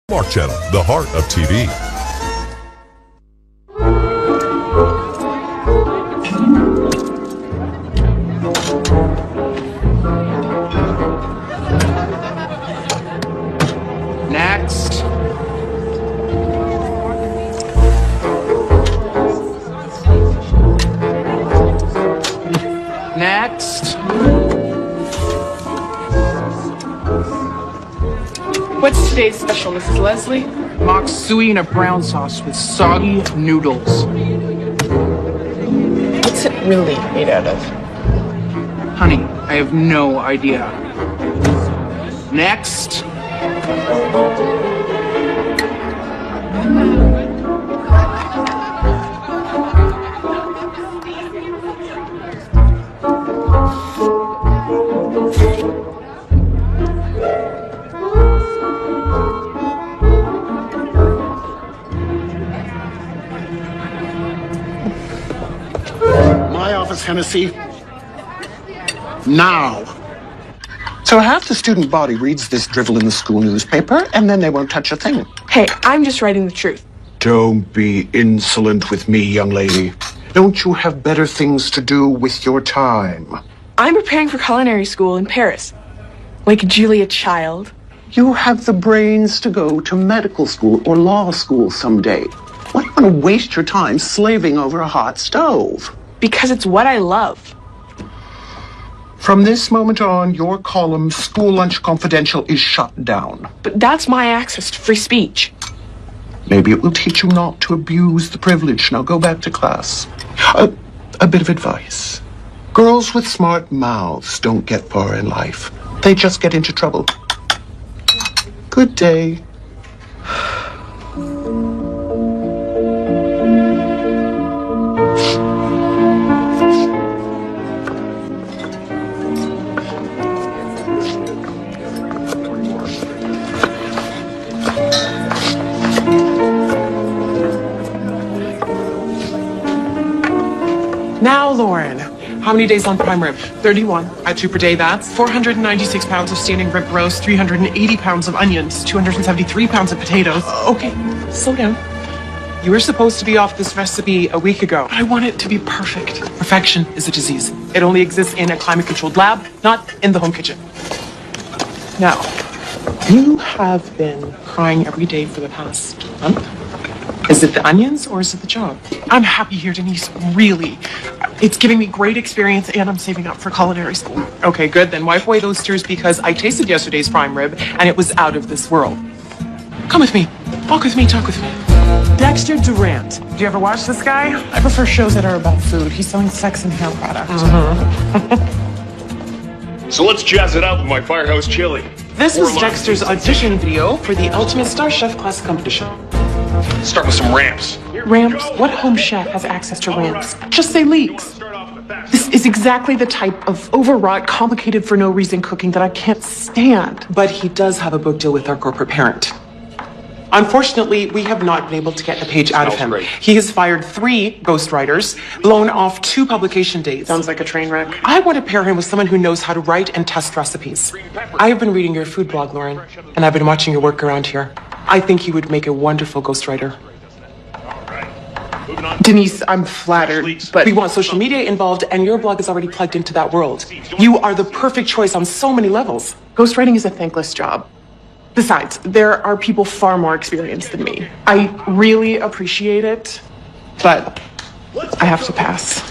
Mark Channel, the heart of TV. Next. Next. What's today's special, Mrs. Leslie? Mock suey in a brown sauce with soggy noodles. What's it really made out of? Honey, I have no idea. Next. My office, Hennessy. Now. So half the student body reads this drivel in the school newspaper, and then they won't touch a thing. Hey, I'm just writing the truth. Don't be insolent with me, young lady. Don't you have better things to do with your time? I'm preparing for culinary school in Paris. Like Julia Child. You have the brains to go to medical school or law school someday. Why do you want to waste your time slaving over a hot stove? Because it's what I love. From this moment on, your column, School Lunch Confidential, is shut down. But that's my access to free speech. Maybe it will teach you not to abuse the privilege. Now go back to class. A bit of advice. Girls with smart mouths don't get far in life. They just get into trouble. Good day. Now, Lauren, how many days on prime rib? 31. At 2 per day, that's 496 pounds of standing rib roast, 380 pounds of onions, 273 pounds of potatoes. Okay, slow down. You were supposed to be off this recipe a week ago. I want it to be perfect. Perfection is a disease. It only exists in a climate-controlled lab, not in the home kitchen. Now, you have been crying every day for the past month. Is it the onions or is it the job? I'm happy here, Denise, really. It's giving me great experience and I'm saving up for culinary school. Okay, good, then wipe away those tears because I tasted yesterday's prime rib and it was out of this world. Come with me. Walk with me, talk with me. Dexter Durant. Do you ever watch this guy? I prefer shows that are about food. He's selling sex and hair products. So let's jazz it up with my Firehouse Chili. This was Dexter's audition video for the Ultimate Star Chef Class competition. Start with some ramps. Ramps? What home chef has access to ramps? Just say leaks. This is exactly the type of overwrought, complicated for no reason cooking that I can't stand. But he does have a book deal with our corporate parent. Unfortunately, we have not been able to get the page out of him. Great. He has fired 3 ghostwriters, blown off 2 publication dates. Sounds like a train wreck. I want to pair him with someone who knows how to write and test recipes. I have been reading your food blog, Lauren, and I've been watching your work around here. I think he would make a wonderful ghostwriter. Denise, I'm flattered, but we want social media involved, and your blog is already plugged into that world. You are the perfect choice on so many levels. Ghostwriting is a thankless job. Besides, there are people far more experienced than me. I really appreciate it, but I have to pass.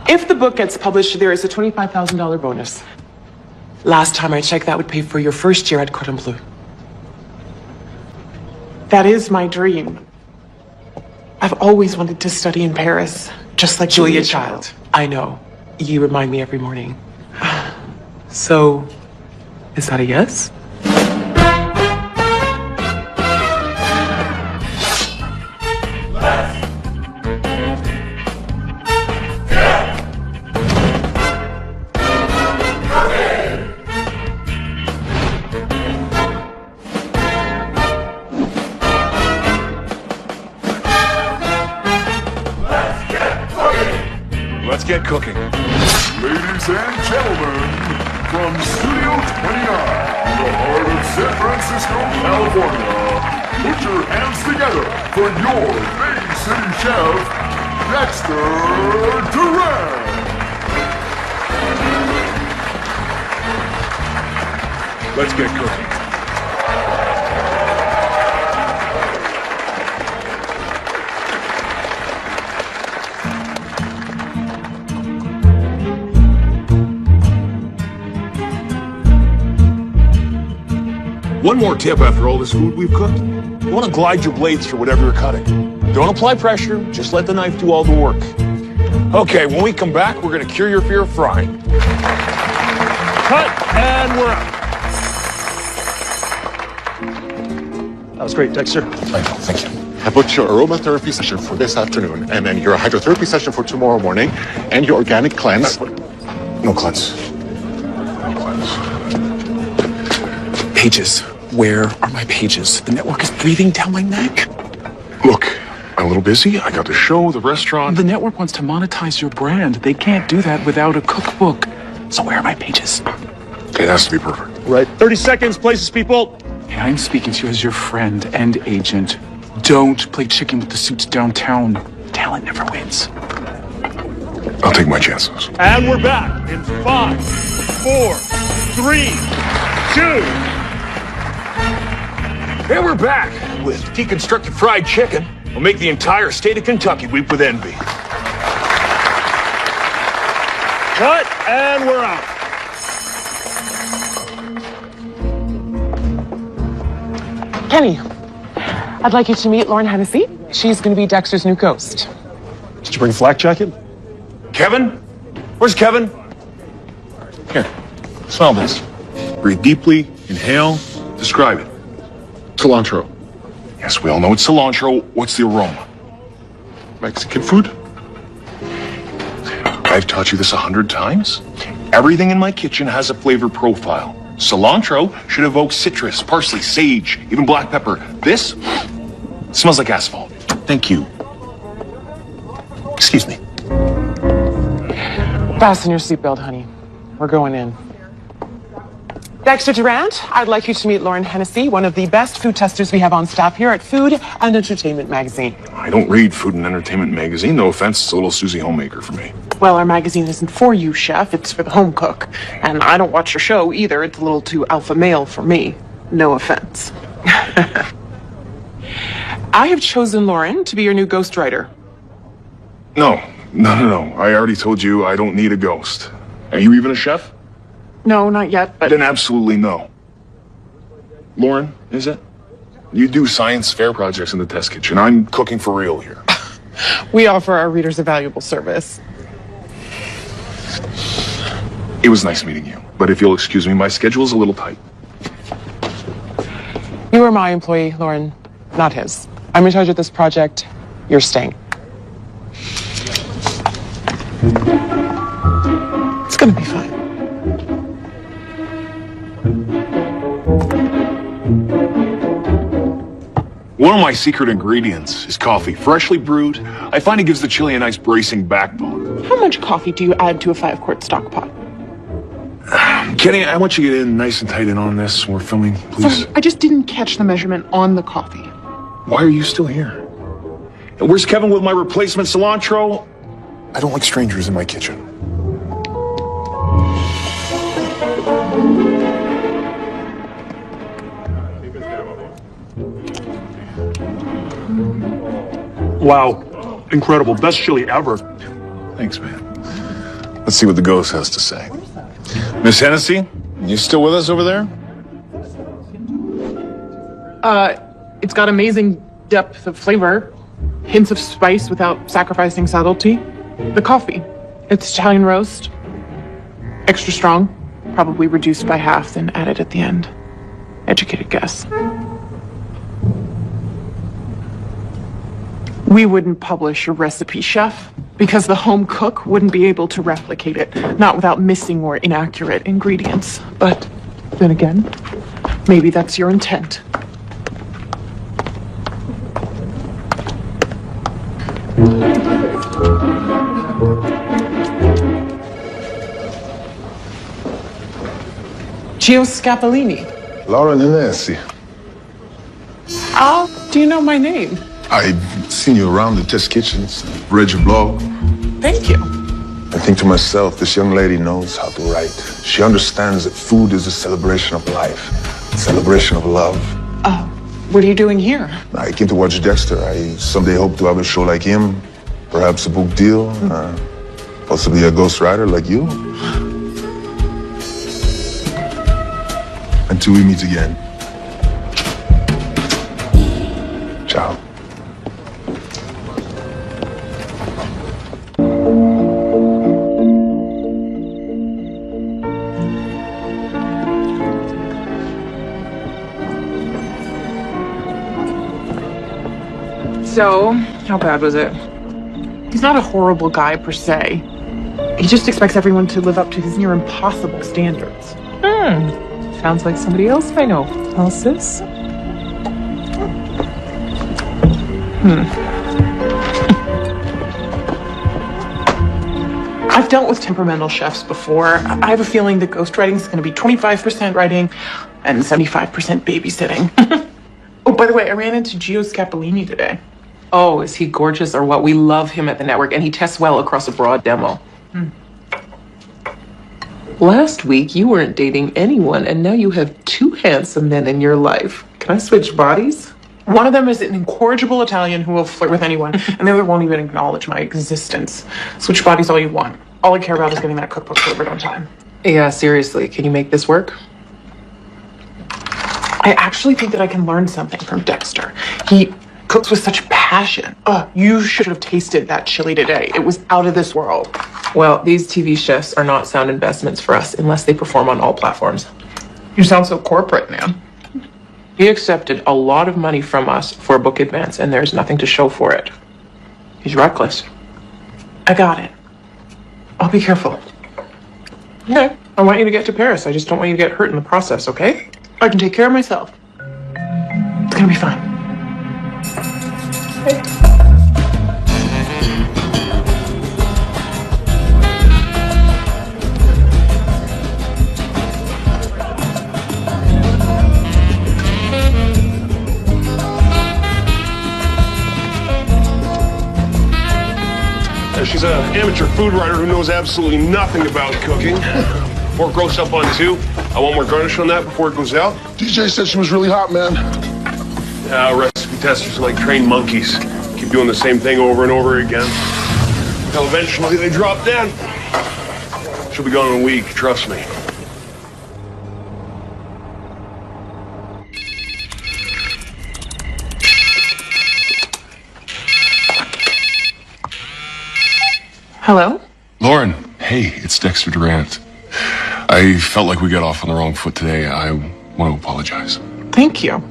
If the book gets published, there is a $25,000 bonus. Last time I checked, that would pay for your first year at Cordon Bleu. That is my dream. I've always wanted to study in Paris, just like Julia Child. I know. You remind me every morning. So, is that a yes? Let's get cooking. Ladies and gentlemen, from Studio 29, in the heart of San Francisco, California, Put your hands together for your Bay City Chef, Dexter Durant. Let's get cooking. One more tip after all this food we've cooked. You want to glide your blades through whatever you're cutting. Don't apply pressure, just let the knife do all the work. Okay, when we come back, we're going to cure your fear of frying. Cut, and we're out. That was great, Dexter. Thank you. I booked your aromatherapy session for this afternoon, and then your hydrotherapy session for tomorrow morning, and your organic cleanse. No cleanse. Pages. Where are my pages? The network is breathing down my neck. Look, I'm a little busy. I got the show, the restaurant. The network wants to monetize your brand. They can't do that without a cookbook. So where are my pages? It has to be perfect. Right. 30 seconds, places, people. Hey, I'm speaking to you as your friend and agent. Don't play chicken with the suits downtown. Talent never wins. I'll take my chances. And we're back in 5, 4, 3, 2. And we're back with deconstructed fried chicken. We'll make the entire state of Kentucky weep with envy. Cut, and we're out. Kenny, I'd like you to meet Lauren Hennessy. She's going to be Dexter's new ghost. Did you bring a flak jacket? Kevin? Where's Kevin? Here, smell this. Breathe deeply, inhale, describe it. Cilantro. Yes, we all know it's cilantro. What's the aroma? Mexican food. I've taught you this 100 times. Everything in my kitchen has a flavor profile. Cilantro should evoke citrus, parsley, sage, even black pepper. This smells like asphalt. Thank you. Excuse me. Fasten your seatbelt, honey. We're going in. Dexter Durant, I'd like you to meet Lauren Hennessy, one of the best food testers we have on staff here at Food and Entertainment Magazine. I don't read Food and Entertainment Magazine. No offense, it's a little Susie Homemaker for me. Well, our magazine isn't for you, chef. It's for the home cook. And I don't watch your show either. It's a little too alpha male for me. No offense. I have chosen Lauren to be your new ghostwriter. No. I already told you I don't need a ghost. Are you even a chef? No, not yet, but... Then absolutely no. Lauren, is it? You do science fair projects in the test kitchen. I'm cooking for real here. We offer our readers a valuable service. It was nice meeting you, but if you'll excuse me, my schedule's a little tight. You are my employee, Lauren, not his. I'm in charge of this project. You're staying. It's gonna be fine. One of my secret ingredients is coffee, freshly brewed. I find it gives the chili a nice bracing backbone. How much coffee do you add to a 5-quart stock pot? Kenny, I want you to get in nice and tight in on this. We're filming, please. Sorry, I just didn't catch the measurement on the coffee. Why are you still here? And where's Kevin with my replacement cilantro? I don't like strangers in my kitchen. Wow. Incredible. Best chili ever. Thanks, man. Let's see what the ghost has to say. Miss Hennessy, you still with us over there? It's got amazing depth of flavor, hints of spice without sacrificing subtlety. The coffee, it's Italian roast, extra strong, probably reduced by half, then added at the end. Educated guess. We wouldn't publish your recipe, chef, because the home cook wouldn't be able to replicate it, not without missing or inaccurate ingredients. But then again, maybe that's your intent. Gio Scapolini. Lauren Hennessy. Do you know my name? I've seen you around the test kitchens, read your blog. Thank you. I think to myself, this young lady knows how to write. She understands that food is a celebration of life, a celebration of love. What are you doing here? I came to watch Dexter. I someday hope to have a show like him, perhaps a book deal, possibly a ghostwriter like you. Until we meet again. Ciao. So, how bad was it? He's not a horrible guy per se. He just expects everyone to live up to his near impossible standards. Sounds like somebody else I know. Huh, sis? I've dealt with temperamental chefs before. I have a feeling that ghostwriting is going to be 25% writing and 75% babysitting. Oh, by the way, I ran into Gio Scapolini today. Oh, is he gorgeous or what? We love him at the network, and he tests well across a broad demo. Last week, you weren't dating anyone, and now you have two handsome men in your life. Can I switch bodies? One of them is an incorrigible Italian who will flirt with anyone, and the other won't even acknowledge my existence. Switch bodies all you want. All I care about is getting that cookbook delivered on time. Yeah, seriously, can you make this work? I actually think that I can learn something from Dexter. He cooks with such passion. You should have tasted that chili today. It was out of this world. Well, these TV chefs are not sound investments for us unless they perform on all platforms. You sound so corporate, man. He accepted a lot of money from us for a book advance, and there's nothing to show for it. He's reckless. I got it. I'll be careful. Okay, I want you to get to Paris. I just don't want you to get hurt in the process, okay? I can take care of myself. It's gonna be fine. She's an amateur food writer who knows absolutely nothing about cooking. Pork roast up on 2. I want more garnish on that before it goes out. DJ said she was really hot, man. Recipe testers are like trained monkeys. Keep doing the same thing over and over again. Until eventually they drop dead. She'll be gone in a week, trust me. Hello? Lauren, hey, it's Dexter Durant. I felt like we got off on the wrong foot today. I want to apologize. Thank you.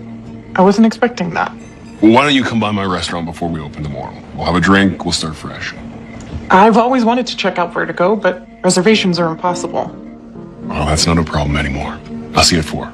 I wasn't expecting that. Why don't you come by my restaurant before we open tomorrow? We'll have a drink, we'll start fresh. I've always wanted to check out Vertigo, but reservations are impossible. Well, that's not a problem anymore. I'll see you at 4.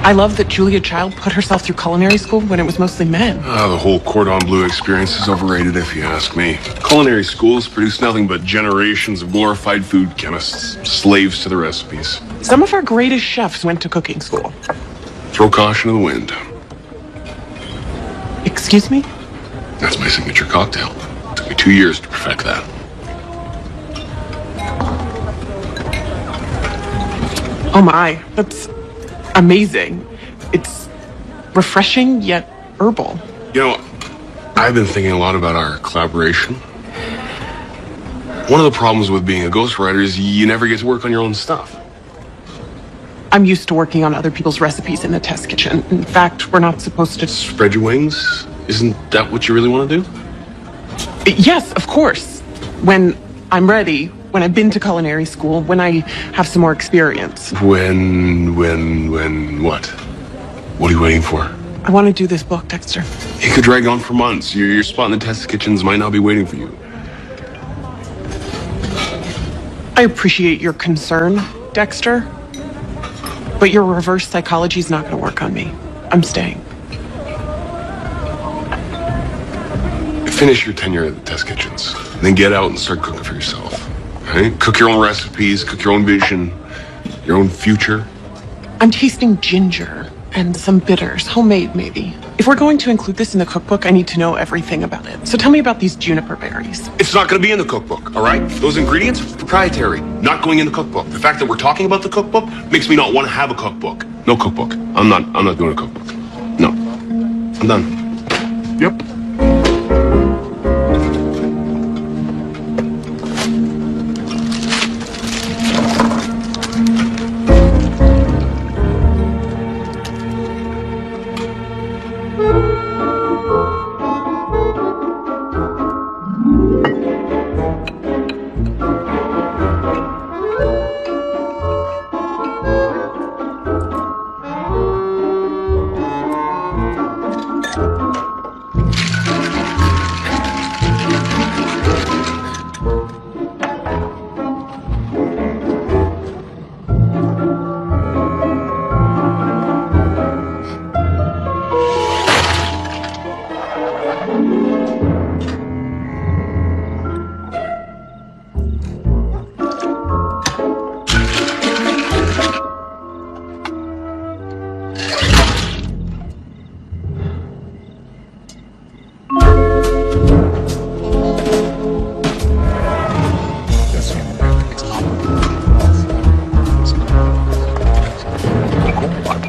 I love that Julia Child put herself through culinary school when it was mostly men. The whole cordon bleu experience is overrated, if you ask me. Culinary schools produce nothing but generations of glorified food chemists, slaves to the recipes. Some of our greatest chefs went to cooking school. Throw caution to the wind. Excuse me? That's my signature cocktail. Took me 2 years to perfect that. Oh my, that's amazing. It's refreshing yet herbal. You know, I've been thinking a lot about our collaboration. One of the problems with being a ghostwriter is you never get to work on your own stuff. I'm used to working on other people's recipes in the test kitchen. In fact, we're not supposed to... Spread your wings? Isn't that what you really want to do? Yes, of course. When I'm ready, when I've been to culinary school, when I have some more experience. When what? What are you waiting for? I want to do this book, Dexter. It could drag on for months. Your spot in the test kitchens might not be waiting for you. I appreciate your concern, Dexter, but your reverse psychology is not going to work on me. I'm staying. Finish your tenure at the test kitchens, and then get out and start cooking for yourself. Right? Cook your own recipes, cook your own vision, your own future. I'm tasting ginger and some bitters, homemade maybe. If we're going to include this in the cookbook, I need to know everything about it. So tell me about these juniper berries. It's not going to be in the cookbook, all right? Those ingredients, proprietary, not going in the cookbook. The fact that we're talking about the cookbook makes me not want to have a cookbook. No cookbook. I'm not doing a cookbook. No. I'm done. Yep.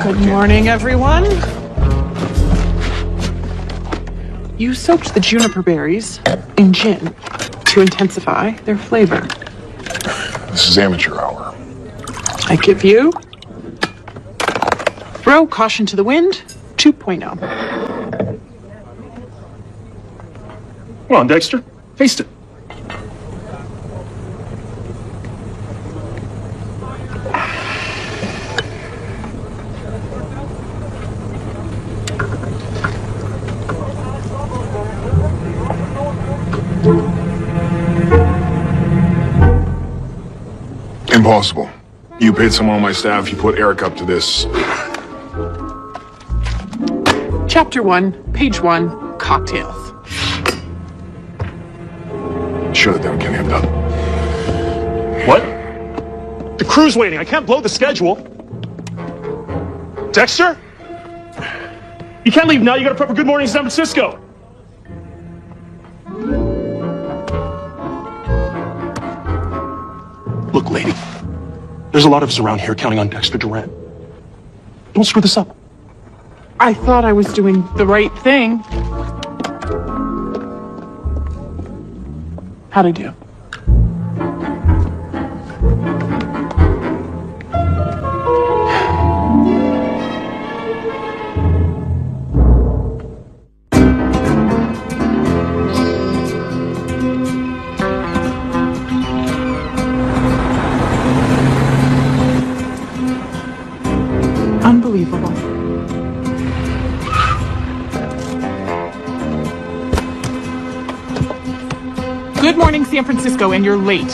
Good morning, everyone. You soaked the juniper berries in gin to intensify their flavor. This is amateur hour. I give you throw caution to the wind 2.0. Come on, Dexter. Taste it. Impossible. You paid someone on my staff, you put Eric up to this. Chapter 1, page 1, cocktails. Shut it down, Kenny. I'm done. What? The crew's waiting. I can't blow the schedule. Dexter? You can't leave now. You gotta prep a Good Morning San Francisco. Look, lady. There's a lot of us around here counting on Dexter Durant. Don't screw this up. I thought I was doing the right thing. How'd I do? Unbelievable. Good morning, San Francisco, and you're late.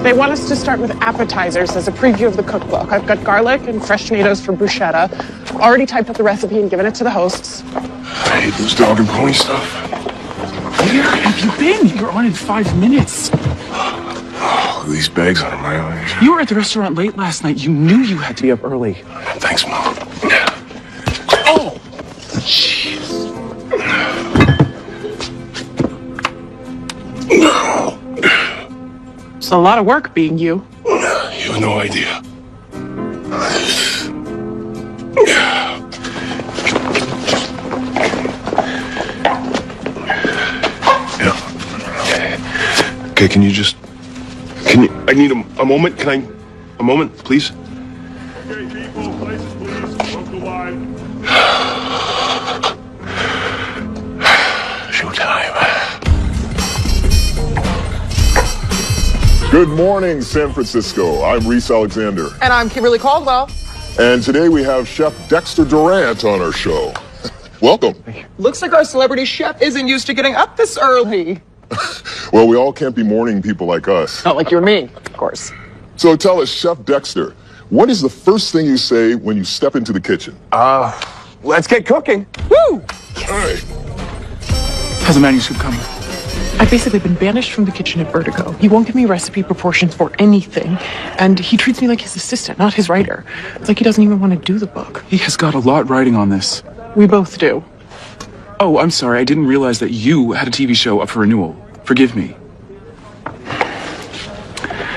They want us to start with appetizers as a preview of the cookbook. I've got garlic and fresh tomatoes for bruschetta. Already typed up the recipe and given it to the hosts. I hate this dog and pony stuff. Where have you been? You're on in 5 minutes. Oh, these bags under my eyes. You were at the restaurant late last night. You knew you had to be up early. Thanks, Mom. Oh, jeez. It's a lot of work being you. You have no idea. Okay, I need a moment. A moment, please? Okay, people, places, please. Don't go wide. Showtime. Good morning, San Francisco. I'm Reese Alexander. And I'm Kimberly Caldwell. And today we have Chef Dexter Durant on our show. Welcome. Looks like our celebrity chef isn't used to getting up this early. Well, we all can't be morning people like us. Not like you're me, of course. So tell us, Chef Dexter, what is the first thing you say when you step into the kitchen? Let's get cooking. Woo! All right. How's the manuscript coming? I've basically been banished from the kitchen at Vertigo. He won't give me recipe proportions for anything, and he treats me like his assistant, not his writer. It's like he doesn't even want to do the book. He has got a lot riding on this. We both do. Oh, I'm sorry. I didn't realize that you had a TV show up for renewal. Forgive me.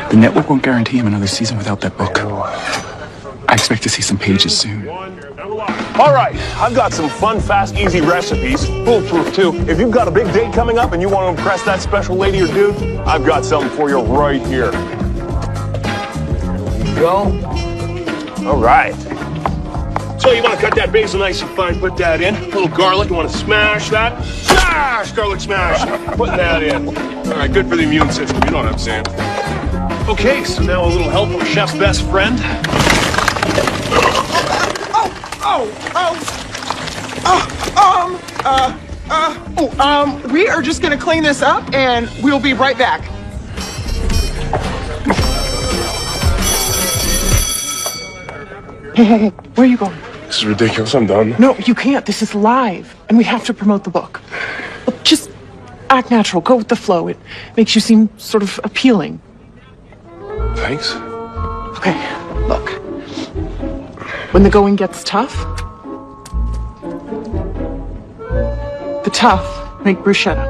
The network won't guarantee him another season without that book. I expect to see some pages soon. All right, I've got some fun, fast, easy recipes, foolproof too. If you've got a big date coming up and you want to impress that special lady or dude, I've got something for you right here. There you go. All right. So you want to cut that basil nice and fine, put that in. A little garlic, you want to smash that. Smash, garlic smash. Putting that in. All right, good for the immune system, you know what I'm saying. Okay, so now a little help from Chef's best friend. We are just gonna clean this up and we'll be right back. Hey, where are you going? This is ridiculous, I'm done. No, you can't. This is live, and we have to promote the book. Look, just act natural. Go with the flow. It makes you seem sort of appealing. Thanks. Okay, look. When the going gets tough, the tough make bruschetta.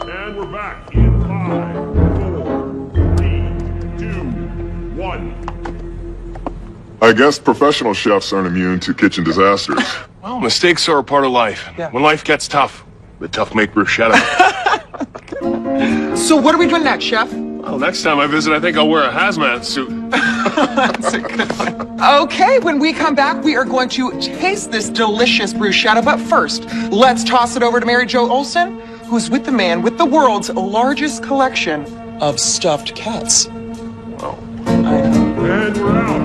And we're back in 5, 4, 3, 2, 1. I guess professional chefs aren't immune to kitchen disasters. Well, mistakes are a part of life. Yeah. When life gets tough, the tough make bruschetta. So what are we doing next, Chef? Well, next time I visit, I think I'll wear a hazmat suit. That's a good one. Okay, when we come back, we are going to taste this delicious bruschetta. But first, let's toss it over to Mary Jo Olsen, who's with the man with the world's largest collection of stuffed cats. Wow. And we're out.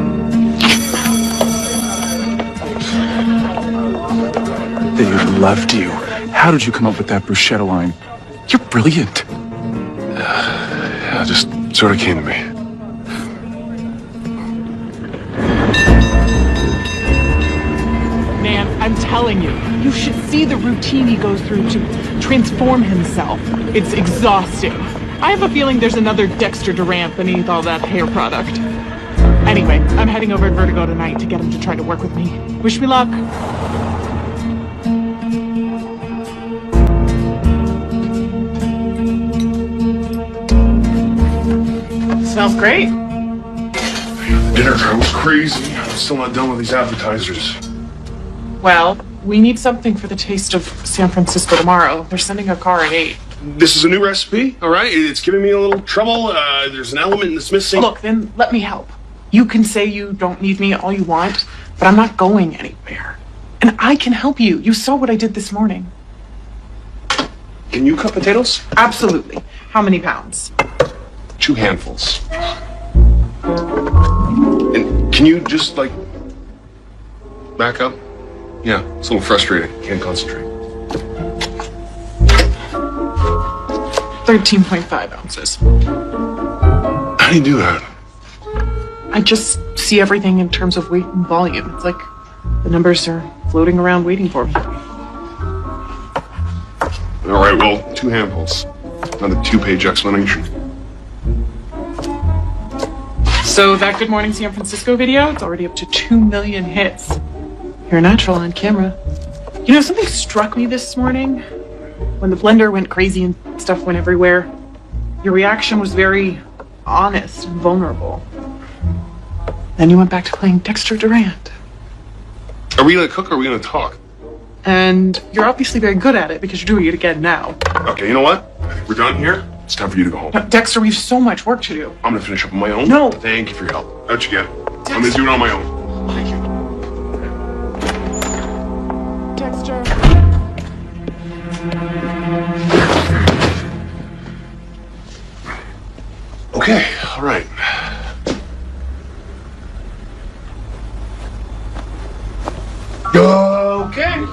They loved you. How did you come up with that bruschetta line? You're brilliant. Yeah, it just sort of came to me. Man, I'm telling you, you should see the routine he goes through to transform himself. It's exhausting. I have a feeling there's another Dexter Durant beneath all that hair product. Anyway, I'm heading over to Vertigo tonight to get him to try to work with me. Wish me luck. Smells great. Dinner time was crazy. I'm still not done with these appetizers. Well, we need something for the taste of San Francisco tomorrow. They're sending a car at 8. This is a new recipe, all right? It's giving me a little trouble. There's an element that's missing. Look, then let me help. You can say you don't need me all you want, but I'm not going anywhere. And I can help you. You saw what I did this morning. Can you cut potatoes? Absolutely. How many pounds? 2 handfuls. And can you just, like, back up? Yeah, it's a little frustrating. Can't concentrate. 13.5 ounces. How do you do that? I just see everything in terms of weight and volume. It's like the numbers are floating around waiting for me. All right, well, 2 handfuls. Another 2-page explanation. So that Good Morning San Francisco video, it's already up to 2 million hits. You're a natural on camera. You know, something struck me this morning. When the blender went crazy and stuff went everywhere, your reaction was very honest and vulnerable. Then you went back to playing Dexter Durant. Are we gonna cook or are we gonna talk? And you're obviously very good at it because you're doing it again now. Okay, you know what? I think we're done here. It's time for you to go home. Now, Dexter, we have so much work to do. I'm gonna finish up on my own. No. Thank you for your help. How'd you get? I'm gonna do it on my own. Thank you. Dexter. Okay, all right. Okay.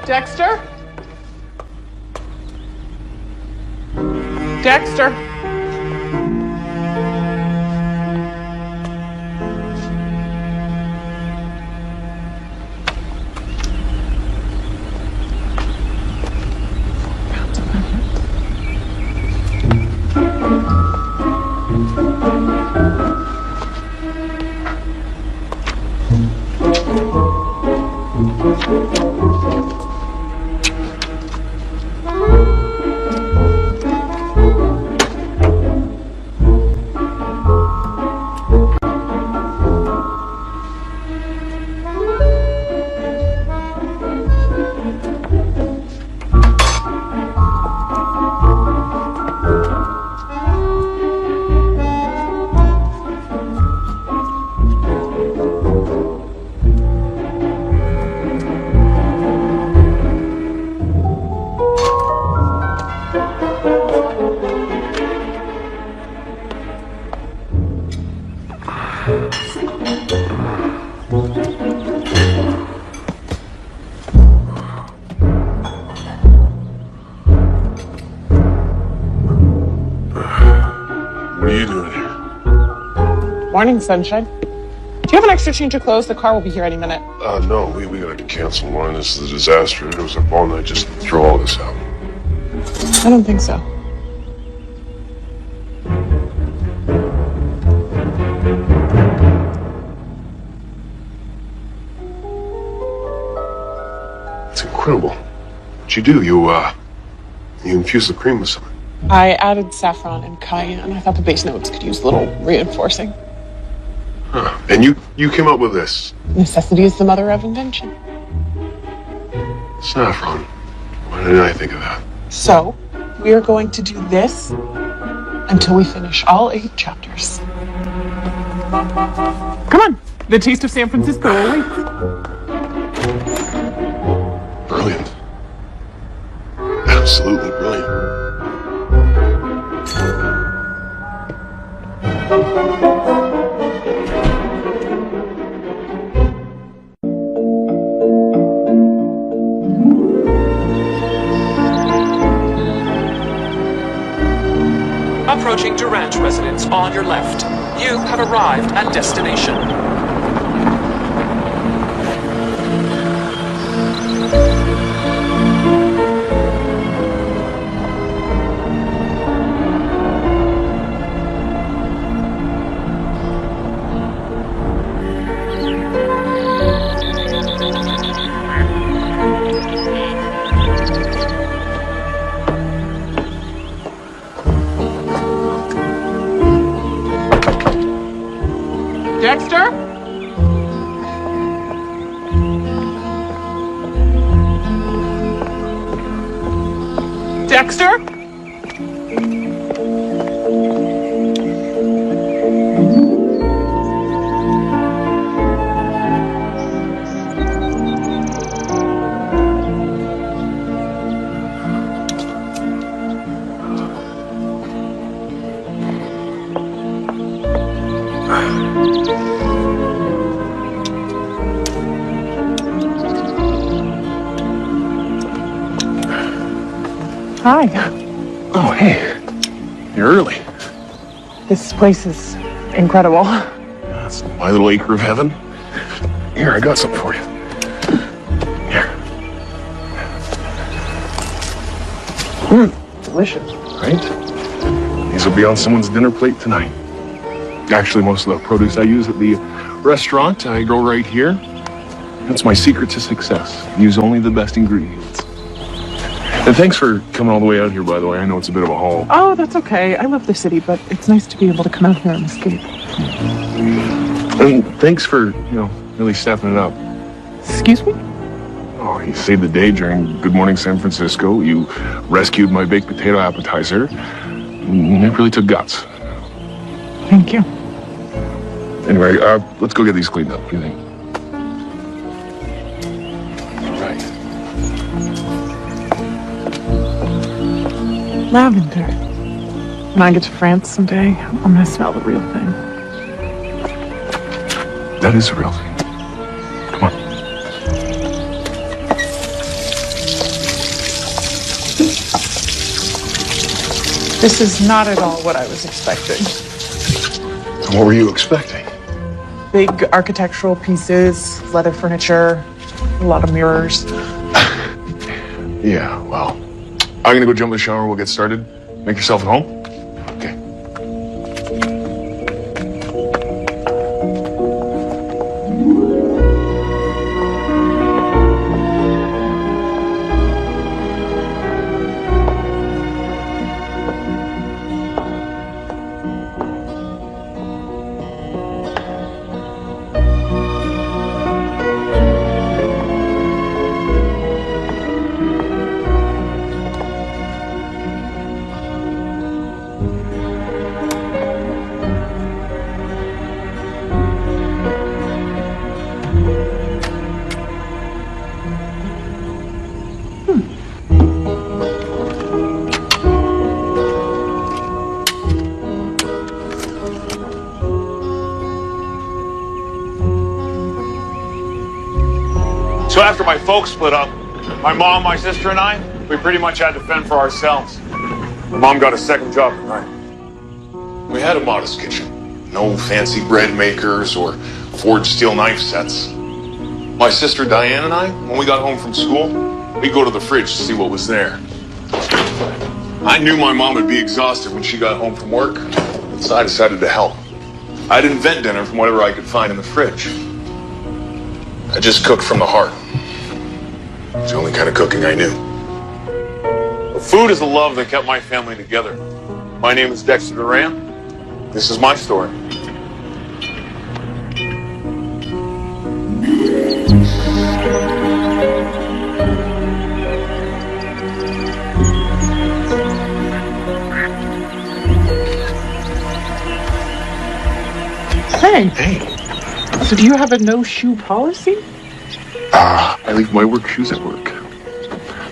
Dexter? Dexter? What are you doing here? Morning, sunshine. Do you have an extra change of clothes? The car will be here any minute. No, we gotta cancel one. This is a disaster. It was a ball night. Just throw all this out. I don't think so. It's incredible. What'd you do? You infused the cream with something. I added saffron and cayenne. I thought the base notes could use a little reinforcing. Huh. And you came up with this? Necessity is the mother of invention. Saffron. Why didn't I think of that? So, we are going to do this until we finish all 8 chapters. Come on. The taste of San Francisco awaits. Brilliant. Absolutely brilliant. Approaching Durant residence on your left. You have arrived at destination. Dexter? Dexter? Hi. Oh, hey. You're early. This place is incredible. That's my little acre of heaven. Here, I got something for you. Here. Delicious. Right? These will be on someone's dinner plate tonight. Actually, most of the produce I use at the restaurant, I grow right here. That's my secret to success. Use only the best ingredients. And thanks for coming all the way out here, by the way. I know it's a bit of a haul. Oh, that's okay. I love the city, but it's nice to be able to come out here and escape. And thanks for, really stepping it up. Excuse me? Oh, you saved the day during Good Morning San Francisco. You rescued my baked potato appetizer. It really took guts. Thank you. Anyway, let's go get these cleaned up. What do you think? Right. Lavender. When I get to France someday, I'm gonna smell the real thing. That is a real thing. Come on. This is not at all what I was expecting. What were you expecting? Big architectural pieces, leather furniture, a lot of mirrors. Yeah, well, I'm gonna go jump in the shower. We'll get started. Make yourself at home. Okay. So after my folks split up, my mom, my sister, and I, we pretty much had to fend for ourselves. My mom got a second job at night. We had a modest kitchen. No fancy bread makers or forged steel knife sets. My sister Diane and I, when we got home from school, we'd go to the fridge to see what was there. I knew my mom would be exhausted when she got home from work, so I decided to help. I'd invent dinner from whatever I could find in the fridge. I just cooked from the heart. It's the only kind of cooking I knew. Food is the love that kept my family together. My name is Dexter Duran. This is my story. Hey. Hey. So do you have a no-shoe policy? I leave my work shoes at work.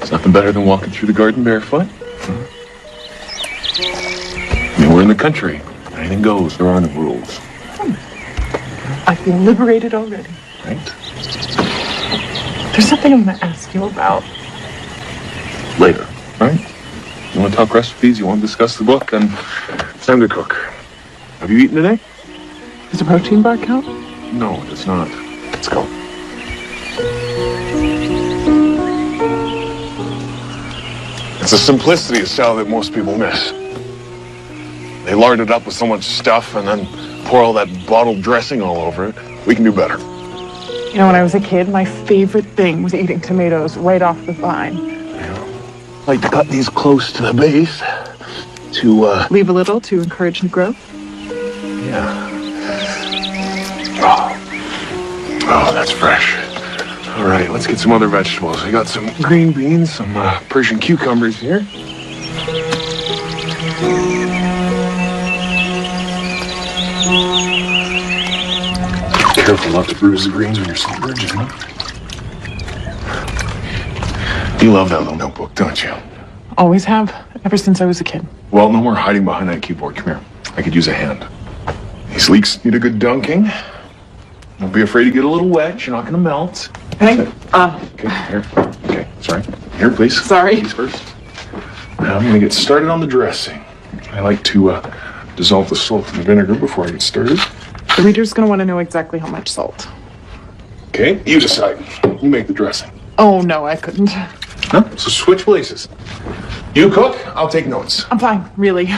It's nothing better than walking through the garden barefoot. We're in the country. Anything goes. There are no rules. I feel liberated already. Right? There's something I'm going to ask you about. Later, right? You want to talk recipes? You want to discuss the book? Then it's time to cook. Have you eaten today? Does a protein bar count? No, it does not. Let's go. It's the simplicity of style that most people miss. They lard it up with so much stuff and then pour all that bottled dressing all over it. We can do better. You know, when I was a kid, my favorite thing was eating tomatoes right off the vine. I like to cut these close to the base to, Leave a little to encourage new growth. yeah. Oh, that's fresh. All right, let's get some other vegetables. I got some green beans, some Persian cucumbers here. Careful not to bruise the greens when you're submerging them. You love that little notebook, don't you? Always have, ever since I was a kid. Well, no more hiding behind that keyboard. Come here. I could use a hand. These leeks need a good dunking. Don't be afraid to get a little wet. You're not going to melt. Hey, Okay, here. Okay, sorry. Here, please. Sorry. Please first. Now I'm going to get started on the dressing. I like to dissolve the salt in the vinegar before I get started. The reader's going to want to know exactly how much salt. Okay, you decide. You make the dressing. Oh, no, I couldn't. Huh? So switch places. You cook, I'll take notes. I'm fine, really. Do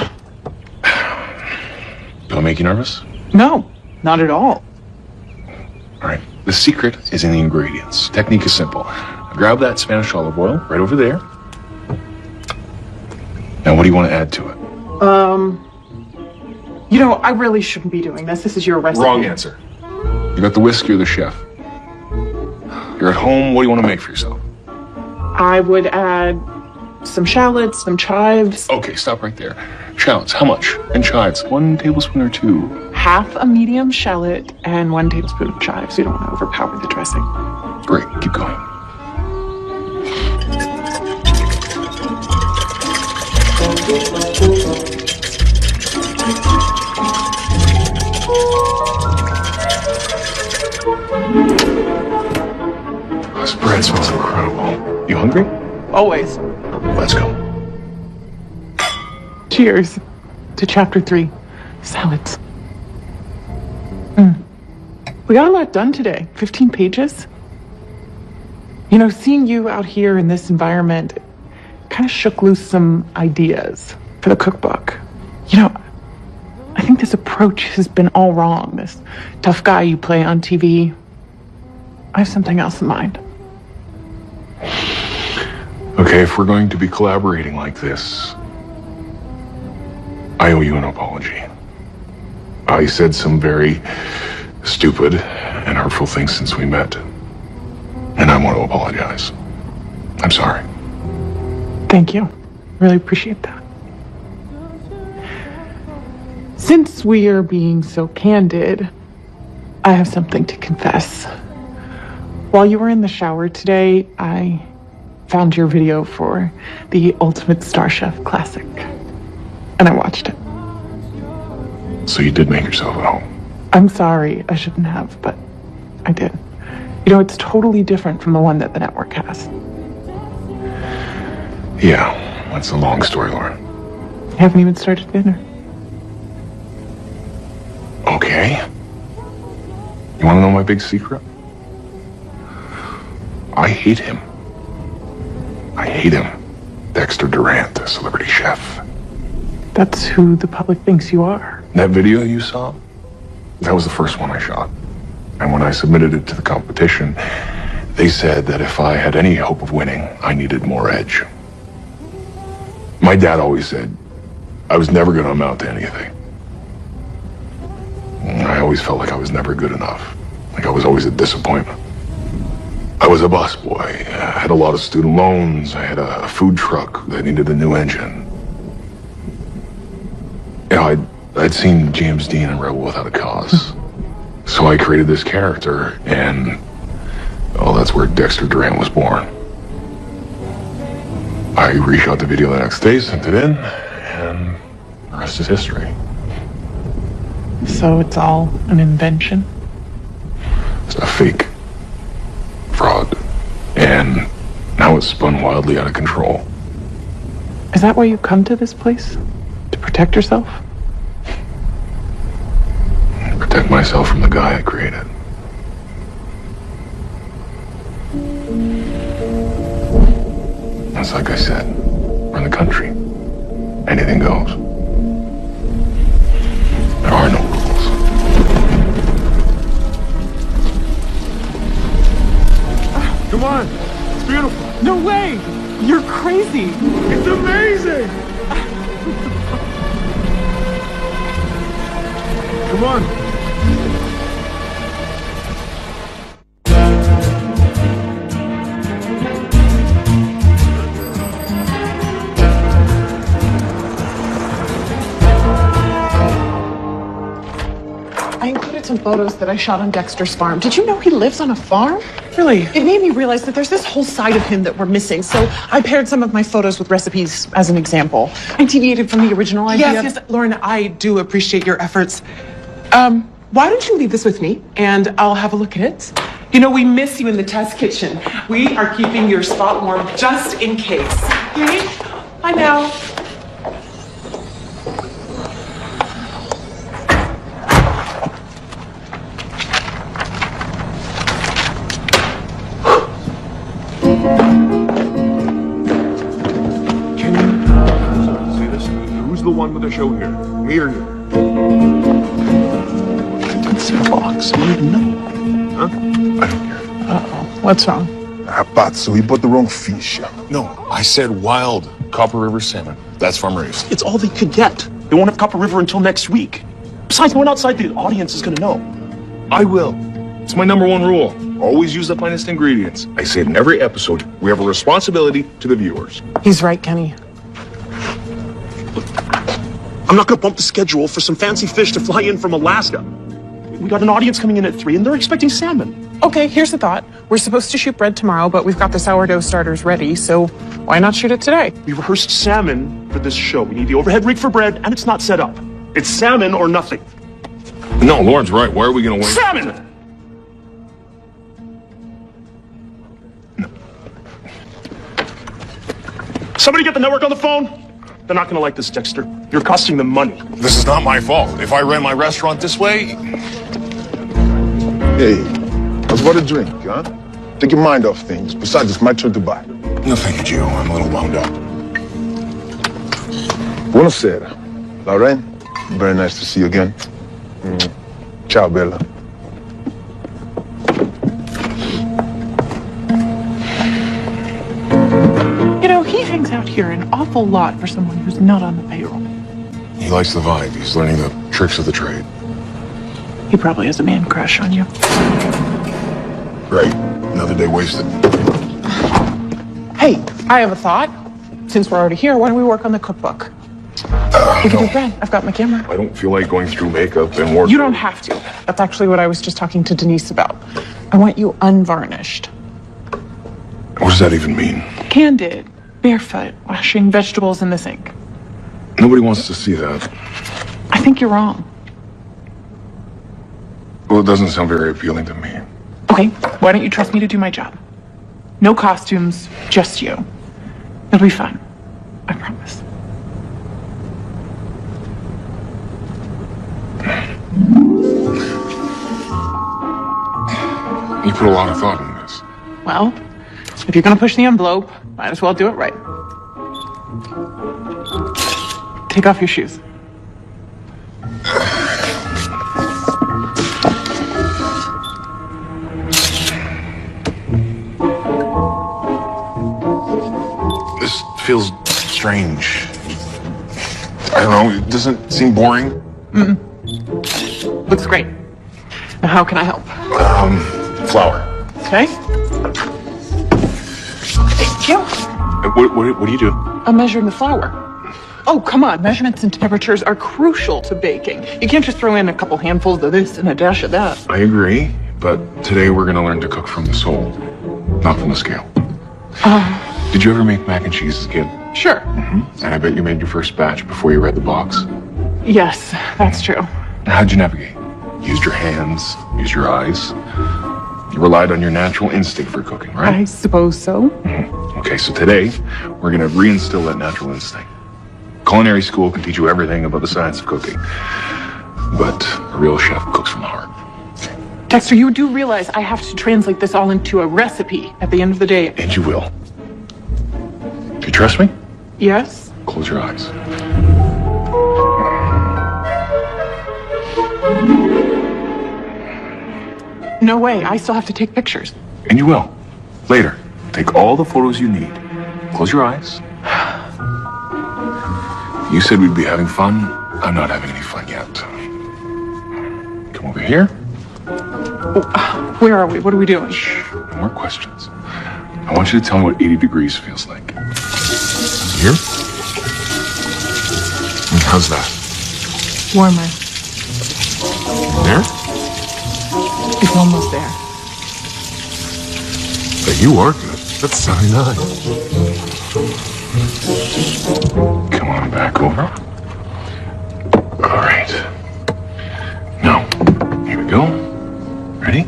I make you nervous? No, not at all. All right. The secret is in the ingredients. Technique is simple. Grab that Spanish olive oil right over there. Now, what do you want to add to it? You know, I really shouldn't be doing this. This is your recipe. Wrong answer. You got the whiskey or the chef? You're at home, what do you want to make for yourself? I would add some shallots, some chives. Okay, stop right there. Shallots, how much? And chives, 1 tablespoon or 2? Half a medium shallot and 1 tablespoon of chives. You don't want to overpower the dressing. Great, keep going. This bread smells incredible. You hungry? Always. Let's go. Cheers to chapter 3, salads. We got a lot done today. 15 pages. You know, seeing you out here in this environment kind of shook loose some ideas for the cookbook. You know, I think this approach has been all wrong. This tough guy you play on TV. I have something else in mind. Okay, if we're going to be collaborating like this, I owe you an apology. I said some very stupid and hurtful things since we met, and I want to apologize. I'm sorry. Thank you. Really appreciate that. Since we are being so candid, I have something to confess. While you were in the shower today, I found your video for the Ultimate Star Chef Classic, and I watched it. So you did make yourself at home. I'm sorry, I shouldn't have, but I did. You know, it's totally different from the one that the network has. Yeah, that's a long story, Lauren. You haven't even started dinner. Okay. You want to know my big secret? I hate him. I hate him. Dexter Durant, the celebrity chef. That's who the public thinks you are. That video you saw? That was the first one I shot. And when I submitted it to the competition, they said that if I had any hope of winning, I needed more edge. My dad always said I was never going to amount to anything. I always felt like I was never good enough. Like I was always a disappointment. I was a busboy. I had a lot of student loans. I had a food truck that needed a new engine. You know, I'd seen James Dean in Rebel Without a Cause. So I created this character, and well, that's where Dexter Durant was born. I reshot the video the next day, sent it in, and the rest is history. So it's all an invention? It's a fake. Fraud. And now it's spun wildly out of control. Is that why you come to this place? To protect yourself? Protect myself from the guy I created. It's like I said, we're in the country. Anything goes. There are no rules. Come on. It's beautiful. No way! You're crazy! It's amazing. Come on. I included some photos that I shot on Dexter's farm. Did you know he lives on a farm? Really? It made me realize that there's this whole side of him that we're missing. So I paired some of my photos with recipes as an example. I deviated from the original idea. Yes, Lauren, I do appreciate your efforts. Why don't you leave this with me and I'll have a look at it. You know, we miss you in the test kitchen. We are keeping your spot warm just in case. Okay? Bye now. See this? Who's the one with the show here? Me or you? It's a box. I don't even know. Huh? I don't care. Uh-oh. What's wrong? Pazzo, you bought the wrong fish. No, I said wild. Copper River salmon. That's farm raised. It's all they could get. They won't have Copper River until next week. Besides, no one outside the audience is gonna know. I will. It's my number one rule. Always use the finest ingredients. I say it in every episode. We have a responsibility to the viewers. He's right, Kenny. I'm not gonna bump the schedule for some fancy fish to fly in from Alaska. We got an audience coming in at 3 and they're expecting salmon. Okay, here's the thought. We're supposed to shoot bread tomorrow, but we've got the sourdough starters ready, so why not shoot it today? We rehearsed salmon for this show. We need the overhead rig for bread and it's not set up. It's salmon or nothing. No, Lauren's right. Why are we gonna wait? Salmon! Somebody get the network on the phone. They're not gonna like this, Dexter. You're costing them money. This is not my fault. If I ran my restaurant this way... Hey, how's about a drink, huh? Take your mind off things. Besides, it's my turn to buy. No, thank you, Gio. I'm a little wound up. Buonasera. Lauren, very nice to see you again. Ciao, Bella. You know, he hangs out here an awful lot for someone who's not on the payroll. He likes the vibe. He's learning the tricks of the trade. He probably has a man crush on you. Great. Another day wasted. Hey, I have a thought. Since we're already here, why don't we work on the cookbook? We can do bread. I've got my camera. I don't feel like going through makeup and wardrobe. You don't have to. That's actually what I was just talking to Denise about. I want you unvarnished. What does that even mean? Candid, barefoot, washing vegetables in the sink. Nobody wants to see that. I think you're wrong. Well, it doesn't sound very appealing to me. Okay, why don't you trust me to do my job? No costumes, just you. It'll be fun. I promise. You put a lot of thought in this. Well, if you're gonna push the envelope, might as well do it right. Take off your shoes. This feels strange. I don't know, it doesn't seem boring. Looks great. Now, how can I help? Flour. Okay. Thank you. What do you do? I'm measuring the flour. Oh, come on. Measurements and temperatures are crucial to baking. You can't just throw in a couple handfuls of this and a dash of that. I agree, but today we're gonna learn to cook from the soul, not from the scale. Did you ever make mac and cheese as a kid? Sure. And I bet you made your first batch before you read the box. Yes, that's true. How'd you navigate? Used your hands, used your eyes. You relied on your natural instinct for cooking, right? I suppose so. Okay, so today we're gonna reinstill that natural instinct. Culinary school can teach you everything about the science of cooking, but a real chef cooks from the heart. Dexter, you do realize I have to translate this all into a recipe at the end of the day. And you will. Do you trust me? Yes? Close your eyes. No way. I still have to take pictures. And you will. Later. Take all the photos you need. Close your eyes. You said we'd be having fun. I'm not having any fun yet. Come over here. Where are we? What are we doing? Shh. No more questions. I want you to tell me what 80 degrees feels like. Here? And how's that? Warmer. There? It's almost there. But you are good. That's 79. Come on back over. All right. Now, here we go. Ready?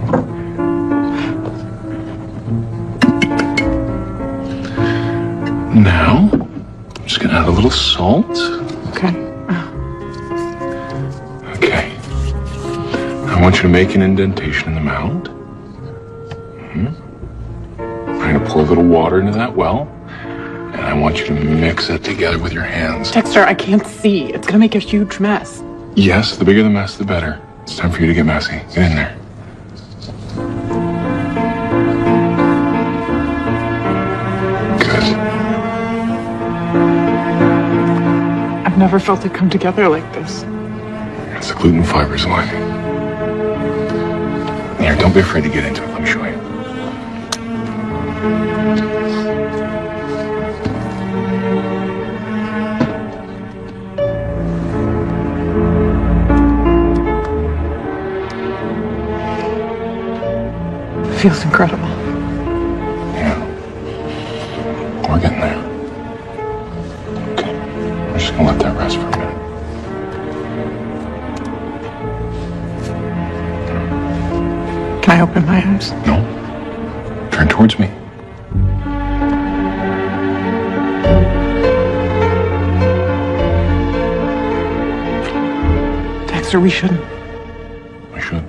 Now, I'm just gonna add a little salt. Okay. Okay. I want you to make an indentation in the mound. I'm gonna pour a little water into that well, and I want you to mix it together with your hands. Dexter, I can't see. It's gonna make a huge mess. Yes, the bigger the mess, the better. It's time for you to get messy. Get in there. Good. never felt it come together like this. It's the gluten fibers, like. Here, don't be afraid to get into it. Let me show you. Feels incredible. Yeah. We're getting there. Okay. We're just gonna let that rest for a minute. Can I open my eyes? No. Turn towards me. Dexter, we shouldn't. We should.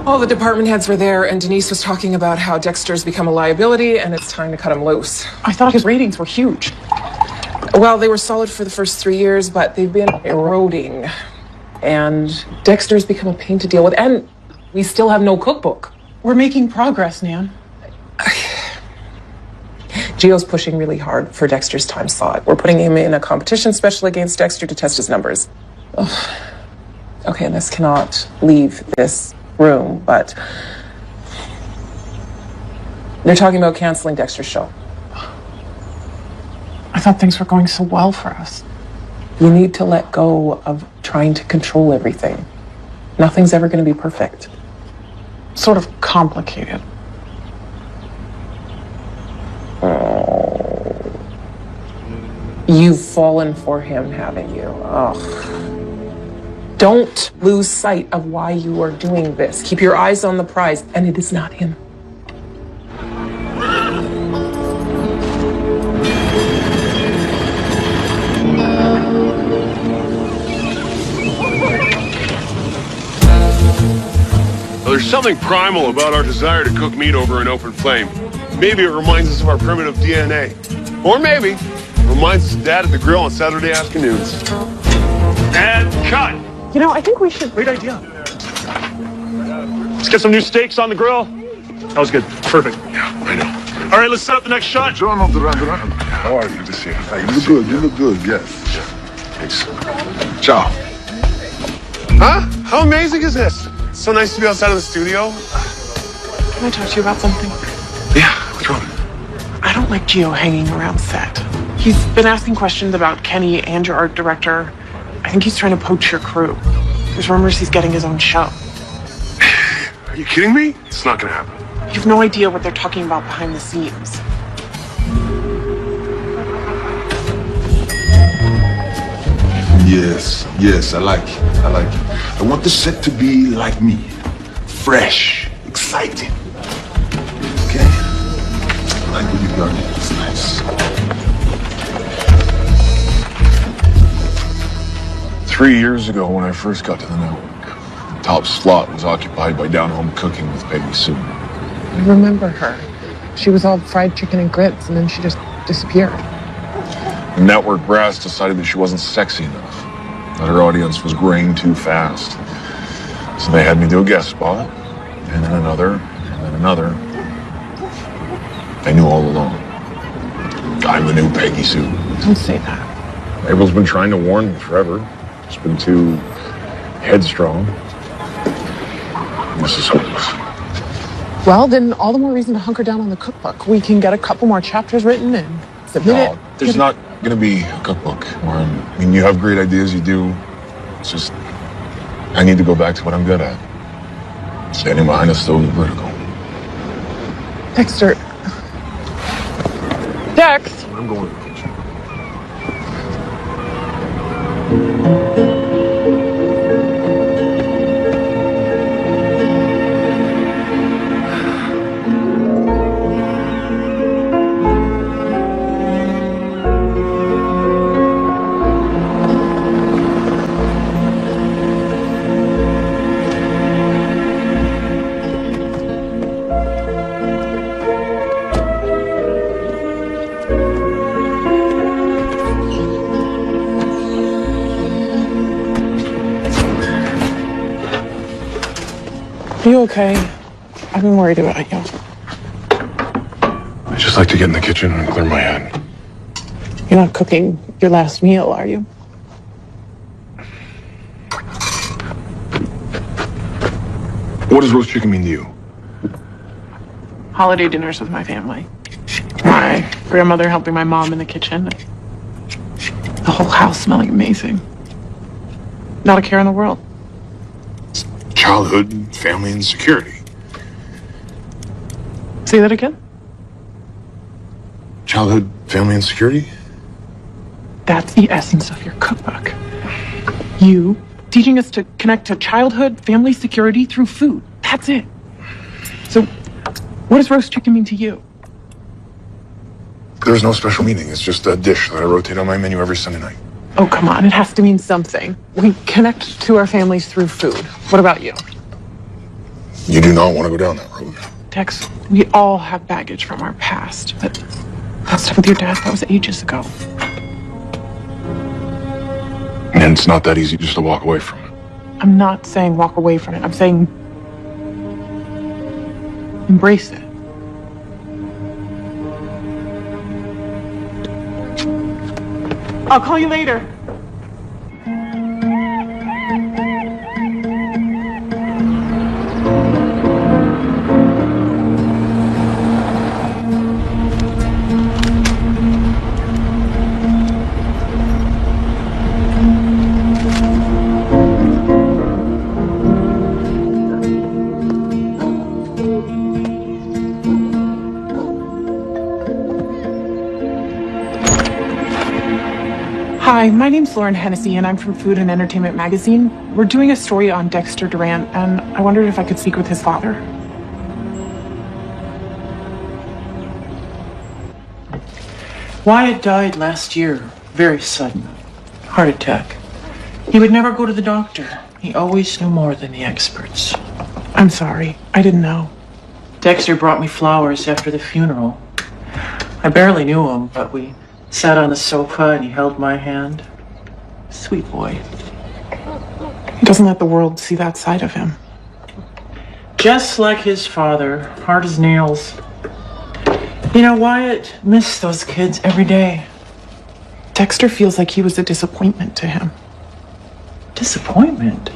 All the department heads were there, and Denise was talking about how Dexter's become a liability and it's time to cut him loose. I thought his ratings were huge. Well, they were solid for the first 3 years, but they've been eroding. And Dexter's become a pain to deal with, and we still have no cookbook. We're making progress, Nan. Gio's pushing really hard for Dexter's time slot. We're putting him in a competition special against Dexter to test his numbers. Ugh. Okay, and this cannot leave this room, but they're talking about canceling Dexter's show. I thought things were going so well for us. You need to let go of trying to control everything. Nothing's ever going to be perfect. Sort of complicated. Oh. You've fallen for him, haven't you? Ugh. Don't lose sight of why you are doing this. Keep your eyes on the prize, and it is not him. Well, there's something primal about our desire to cook meat over an open flame. Maybe it reminds us of our primitive DNA. Or maybe it reminds us of Dad at the grill on Saturday afternoons. And cut. You know, I think we should... Great idea. Let's get some new steaks on the grill. That was good. Perfect. Yeah, I know. All right, let's set up the next shot. John, Duran. How are you? Good to see you. You look good. You look good. Yes. Thanks. Ciao. Huh? How amazing is this? It's so nice to be outside of the studio. Can I talk to you about something? Yeah, what's wrong? I don't like Gio hanging around set. He's been asking questions about Kenny and your art director. I think he's trying to poach your crew. There's rumors he's getting his own show. Are you kidding me? It's not gonna happen. You have no idea what they're talking about behind the scenes. Yes, I like it. I want the set to be like me. Fresh, exciting. Okay. I like what you've done. It's nice. 3 years ago, when I first got to the network, the top slot was occupied by down-home cooking with Peggy Sue. I remember her. She was all fried chicken and grits, and then she just disappeared. The network brass decided that she wasn't sexy enough, that her audience was graying too fast. So they had me do a guest spot, and then another, and then another. They knew all along. I'm the new Peggy Sue. Don't say that. Abel's been trying to warn me forever. It's been too headstrong. This is hopeless. Well, then all the more reason to hunker down on the cookbook. We can get a couple more chapters written and submit it. There's not going to be a cookbook. I mean, you have great ideas, you do. It's just, I need to go back to what I'm good at. Standing behind a stove is vertical. Dexter. Dex. I'm going to the kitchen. Are you okay? I've been worried about you. I just like to get in the kitchen and clear my head. You're not cooking your last meal, are you? What does roast chicken mean to you? Holiday dinners with my family. My grandmother helping my mom in the kitchen. The whole house smelling amazing. Not a care in the world. Childhood, family, and security. Say that again? Childhood, family, and security? That's the essence of your cookbook. You teaching us to connect to childhood, family, security through food. That's it. So, what does roast chicken mean to you? There's no special meaning. It's just a dish that I rotate on my menu every Sunday night. Oh, come on. It has to mean something. We connect to our families through food. What about you? You do not want to go down that road. Tex, we all have baggage from our past, but that stuff with your dad, that was ages ago. And it's not that easy just to walk away from it. I'm not saying walk away from it. I'm saying embrace it. I'll call you later. Hi, my name's Lauren Hennessy, and I'm from Food and Entertainment Magazine. We're doing a story on Dexter Durant, and I wondered if I could speak with his father. Wyatt died last year. Very sudden. Heart attack. He would never go to the doctor. He always knew more than the experts. I'm sorry. I didn't know. Dexter brought me flowers after the funeral. I barely knew him, but we sat on the sofa and he held my hand. Sweet boy. He doesn't let the world see that side of him. Just like his father, hard as nails. You know, Wyatt missed those kids every day. Dexter feels like he was a disappointment to him. Disappointment?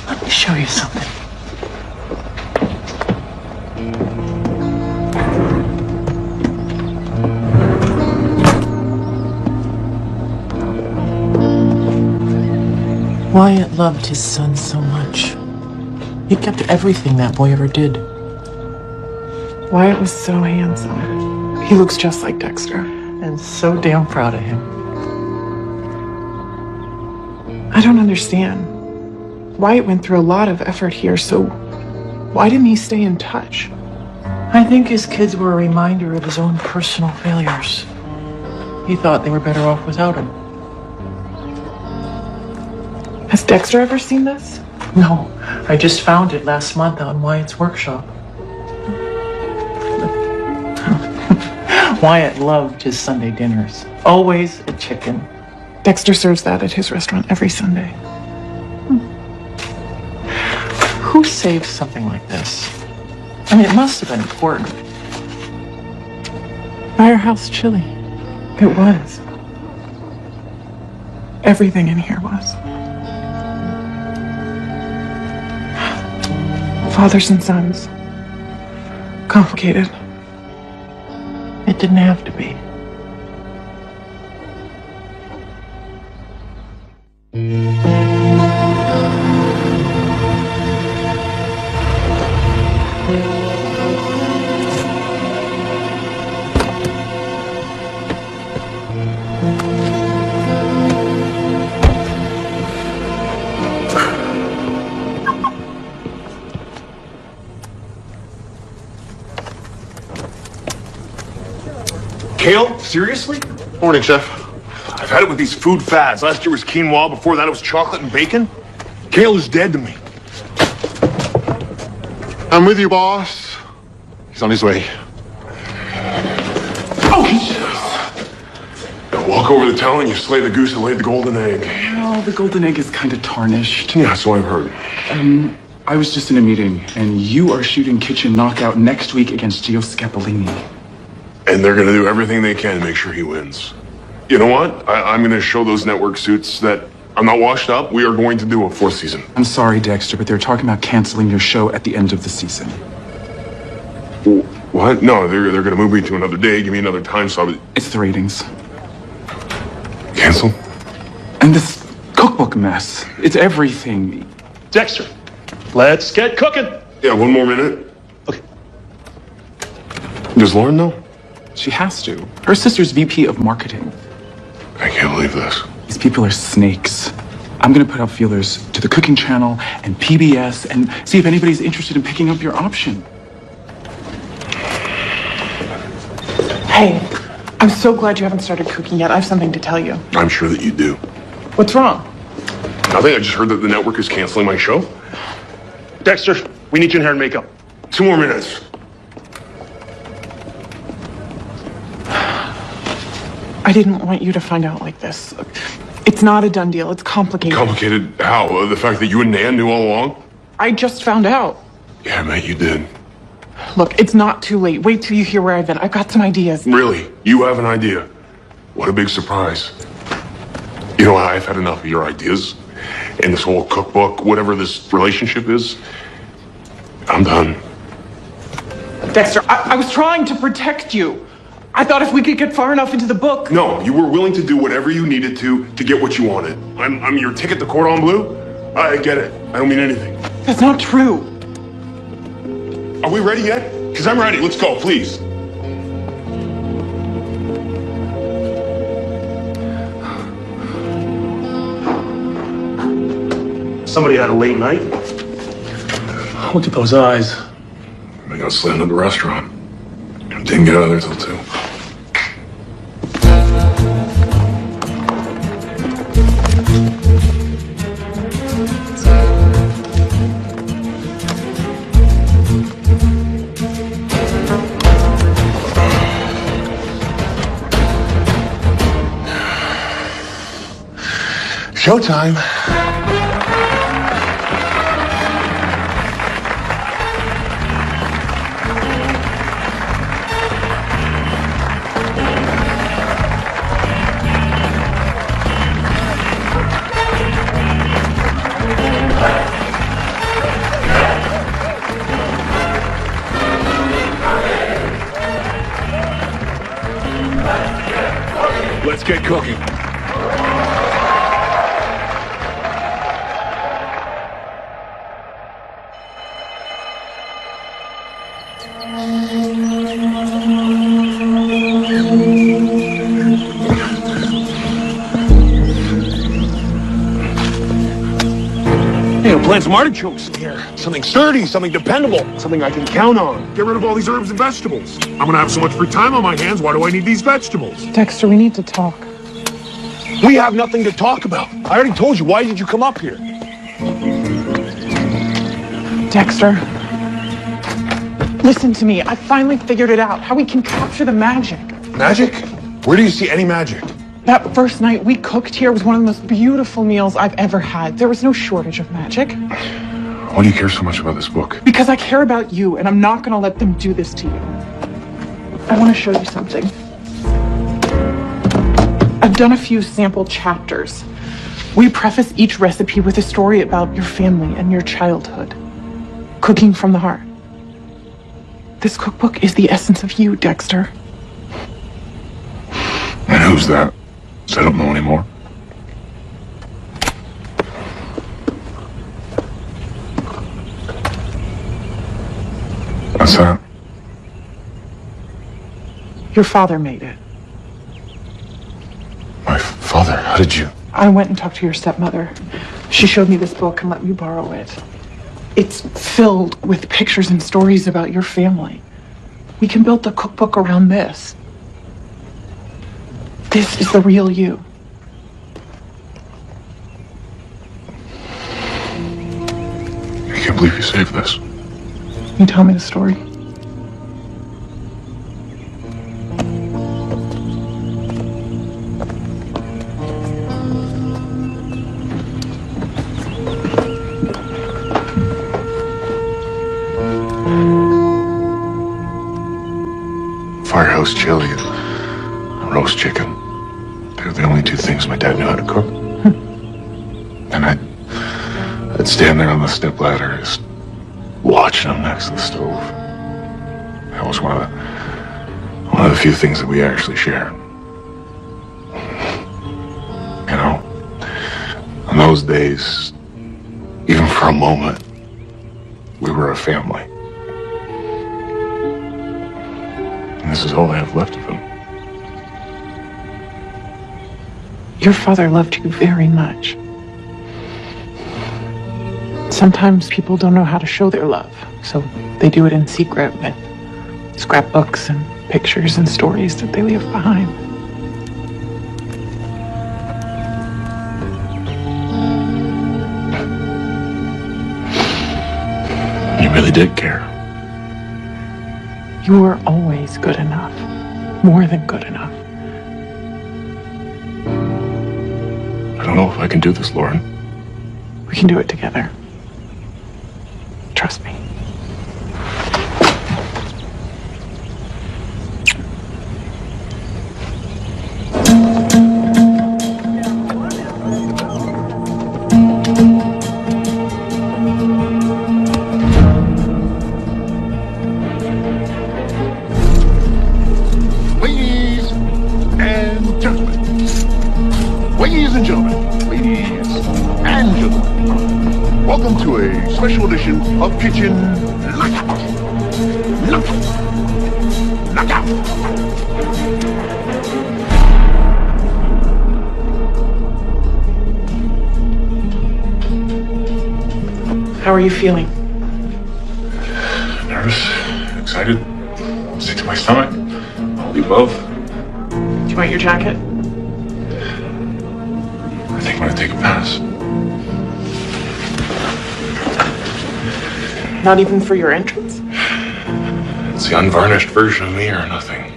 Let me show you something. Wyatt loved his son so much. He kept everything that boy ever did. Wyatt was so handsome. He looks just like Dexter. And so damn proud of him. I don't understand. Wyatt went through a lot of effort here, so why didn't he stay in touch? I think his kids were a reminder of his own personal failures. He thought they were better off without him. Has Dexter ever seen this? No, I just found it last month on Wyatt's workshop. Wyatt loved his Sunday dinners. Always a chicken. Dexter serves that at his restaurant every Sunday. Who saves something like this? I mean, it must have been important. Firehouse chili. It was. Everything in here was. Fathers and sons. Complicated. It didn't have to be. Kale? Seriously? Morning, Chef. I've had it with these food fads. Last year was quinoa. Before that, it was chocolate and bacon. Kale is dead to me. I'm with you, boss. He's on his way. Now walk over the town and you slay the goose and lay the golden egg. Well, the golden egg is kind of tarnished. Yeah, so I've heard. I was just in a meeting, and you are shooting Kitchen Knockout next week against Gio Scapolini. And they're going to do everything they can to make sure he wins. You know what? I'm going to show those network suits that I'm not washed up. We are going to do a 4th season. I'm sorry, Dexter, but they're talking about canceling your show at the end of the season. What? No, they're going to move me to another day, give me another time slot. It's the ratings. Cancel? And this cookbook mess. It's everything. Dexter, let's get cooking. Yeah, one more minute. Okay. Does Lauren know? She has to. Her sister's VP of marketing. I can't believe this. These people are snakes. I'm gonna put out feelers to the Cooking Channel and PBS and see if anybody's interested in picking up your option. Hey, I'm so glad you haven't started cooking yet. I have something to tell you. I'm sure that you do. What's wrong? Nothing. I just heard that the network is canceling my show. Dexter, we need you in hair and makeup. 2 more minutes. I didn't want you to find out like this. It's not a done deal. It's complicated. Complicated how? The fact that you and Nan knew all along? I just found out. Yeah, mate, you did. Look, it's not too late. Wait till you hear where I've been. I've got some ideas. Really? You have an idea? What a big surprise. You know, I've had enough of your ideas and this whole cookbook, whatever this relationship is. I'm done. Dexter, I was trying to protect you. I thought if we could get far enough into the book. No, you were willing to do whatever you needed to get what you wanted. I'm your ticket to Cordon Bleu. I get it. I don't mean anything. That's not true. Are we ready yet? Because I'm ready. Let's go, please. Somebody had a late night. Look at those eyes. I got slammed at the restaurant. Didn't get out of there till 2. Showtime. Let's get cooking. Plant some artichokes in here. Something sturdy, something dependable, something I can count on. Get rid of all these herbs and vegetables. I'm gonna have so much free time on my hands. Why do I need these vegetables? Dexter, we need to talk. We have nothing to talk about. I already told you. Why did you come up here? Dexter, listen to me. I finally figured it out. How we can capture the magic. Magic? Where do you see any magic? That first night we cooked here was one of the most beautiful meals I've ever had. There was no shortage of magic. Why do you care so much about this book? Because I care about you, and I'm not going to let them do this to you. I want to show you something. I've done a few sample chapters. We preface each recipe with a story about your family and your childhood. Cooking from the heart. This cookbook is the essence of you, Dexter. And who's that? I don't know anymore. What's that? Your father made it. My father? How did you? I went and talked to your stepmother. She showed me this book and let me borrow it. It's filled with pictures and stories about your family. We can build the cookbook around this. This is the real you. I can't believe you saved this. You tell me the story. Firehouse chili and roast chicken. They're the only two things my dad knew how to cook. And I'd stand there on the stepladder just watching him next to the stove. That was one of the few things that we actually shared. You know, in those days, even for a moment, we were a family. And this is all I have left of him. Your father loved you very much. Sometimes people don't know how to show their love, so they do it in secret with scrapbooks and pictures and stories that they leave behind. You really did care. You were always good enough, more than good enough. I don't know if I can do this, Lauren. We can do it together. Trust me. Ladies and gentlemen. Ladies and gentlemen. Ladies and gentlemen. Welcome to a special edition of Kitchen Knockout. Knockout. How are you feeling? Nervous, excited, sick to my stomach. All the above. Do you want your jacket? I think I'm gonna take a pass. Not even for your entrance? It's the unvarnished version of me or nothing.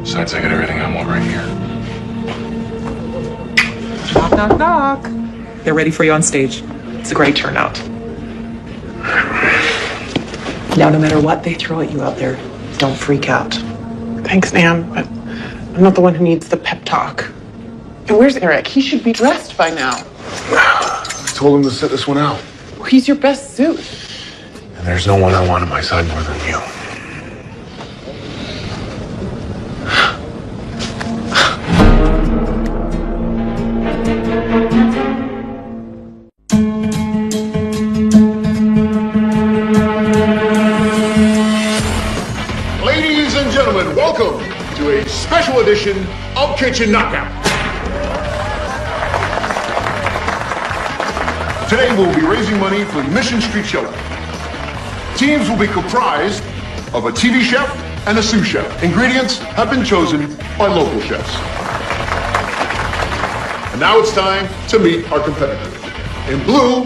Besides, I got everything I want right here. Knock, knock, knock. They're ready for you on stage. It's a great turnout. Now, no matter what they throw at you out there, don't freak out. Thanks, Nan, but I'm not the one who needs the pep talk. And where's Eric? He should be dressed by now. I told him to sit this one out. He's your best suit. And there's no one I want on my side more than you. Ladies and gentlemen, welcome to a special edition of Kitchen Knockout. Today we'll be raising money for the Mission Street Shelter. Teams will be comprised of a TV chef and a sous chef. Ingredients have been chosen by local chefs. And now it's time to meet our competitors. In blue,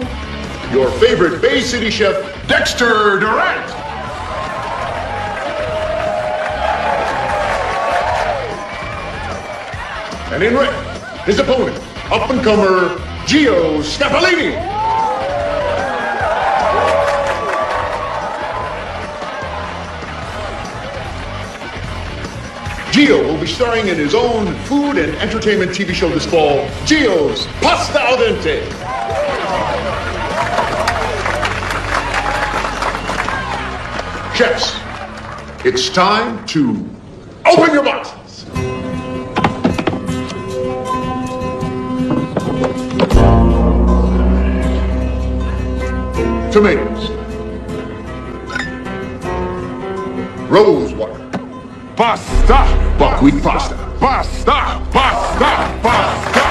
your favorite Bay City chef, Dexter Durant. And in red, his opponent, up-and-comer Gio Scapolini. Gio will be starring in his own food and entertainment TV show this fall, Gio's Pasta Al Dente. Chefs, it's time to open your boxes. Tomatoes. Rose water. Pasta! Buckwheat pasta. Pasta! Pasta! Pasta!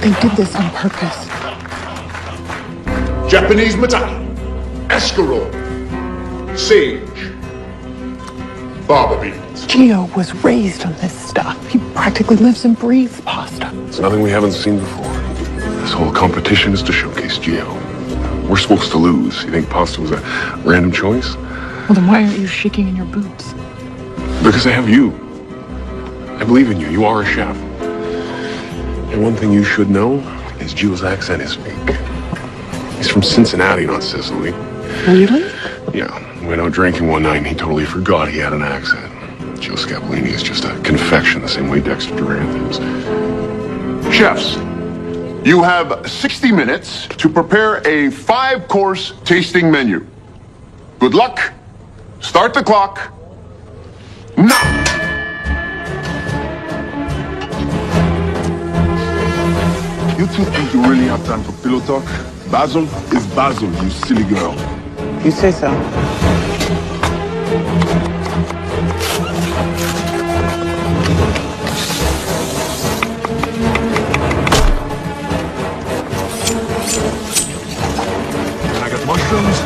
They did this on purpose. Japanese maitake. Escarole. Sage. fava beans. Gio was raised on this stuff. He practically lives and breathes pasta. It's nothing we haven't seen before. This whole competition is to showcase Gio. We're supposed to lose. You think pasta was a random choice? Well, then why aren't you shaking in your boots? Because I have you. I believe in you. You are a chef. And one thing you should know is Gio's accent is fake. He's from Cincinnati, not Sicily. Really? Yeah. We went out drinking one night and he totally forgot he had an accent. Gio Scapolini is just a confection the same way Dexter Durant is. Chefs, you have 60 minutes to prepare a 5-course tasting menu. Good luck. Start the clock now. You two think you really have time for pillow talk? Basil is Basil, you silly girl. You say so. I got mushrooms.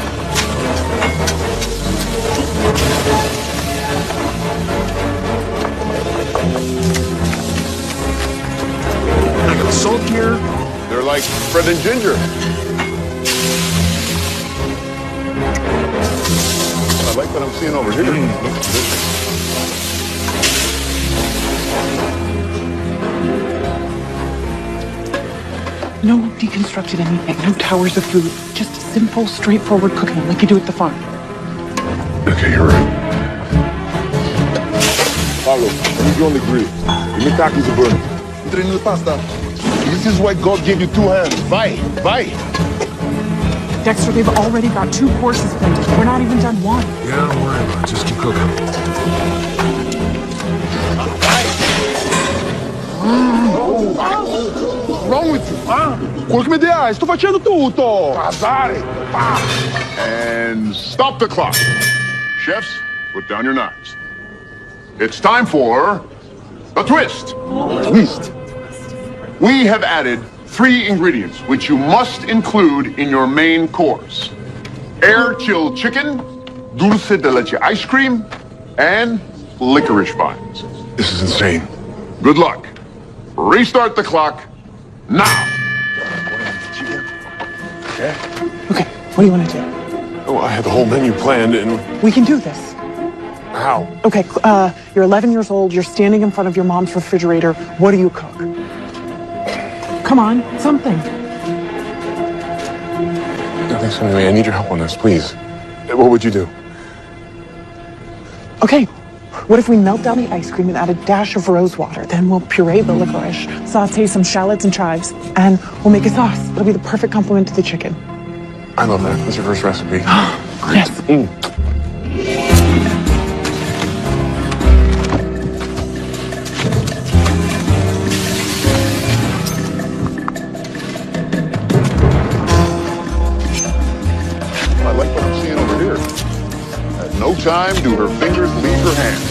I got salt here. They're like Fred and Ginger. I like what I'm seeing over here. No deconstructed anything, no towers of food. Just simple, straightforward cooking like you do at the farm. Okay, you're right. Paolo, when you go on the grill, you make tacos and burn. Entra in the pasta. This is why God gave you 2 hands. Vai, vai. Dexter, they've already got 2 courses planned. We're not even done one. Yeah, don't worry about it. Just keep cooking. What's wrong with you? Quello che mi dai? Sto facendo tutto! Casare! And stop the clock. Chefs, put down your knives. It's time for a twist. Twist? We have added 3 ingredients, which you must include in your main course. Air-chilled chicken, dulce de leche ice cream, and licorice vines. This is insane. Good luck. Restart the clock now. Okay. Okay, what do you want to do? Oh, I had the whole menu planned and... We can do this. How? Okay, you're 11 years old, you're standing in front of your mom's refrigerator. What do you cook? Come on, something. No, thanks anyway. I need your help on this, please. What would you do? Okay, what if we melt down the ice cream and add a dash of rose water? Then we'll puree the licorice, saute some shallots and chives, and we'll make a sauce. It'll be the perfect complement to the chicken. I love that. That's your first recipe. Yes. I like what I'm seeing over here. At no time do her fingers leave her hand.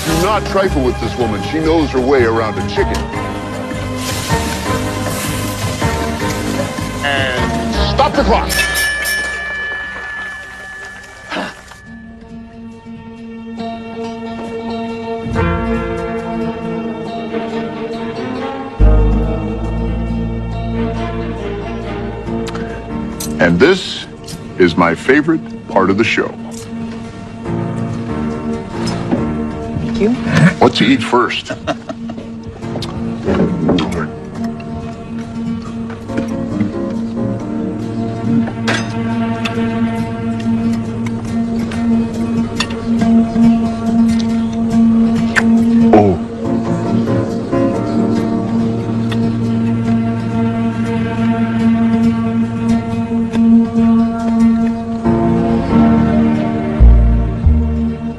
Do not trifle with this woman. She knows her way around a chicken. And stop the clock. And this is my favorite part of the show. Thank you. What to eat first?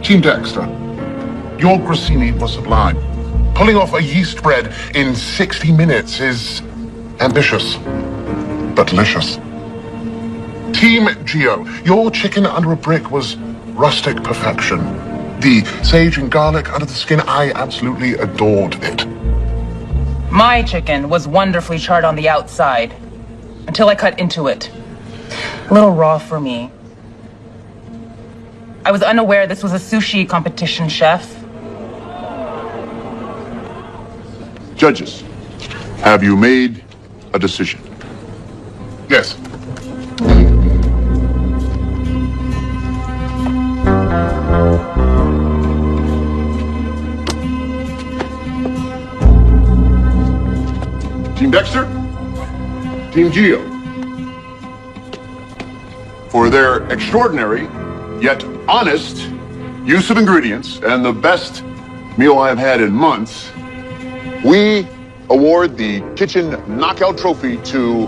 Team Dexter, your grissini was sublime. Pulling off a yeast bread in 60 minutes is ambitious, but delicious. Team Gio, your chicken under a brick was rustic perfection. The sage and garlic under the skin, I absolutely adored it. My chicken was wonderfully charred on the outside, until I cut into it. A little raw for me. I was unaware this was a sushi competition, chef. Judges, have you made a decision? Yes. Team Dexter, Team Geo. For their extraordinary, yet honest, use of ingredients and the best meal I've had in months, we award the Kitchen Knockout Trophy to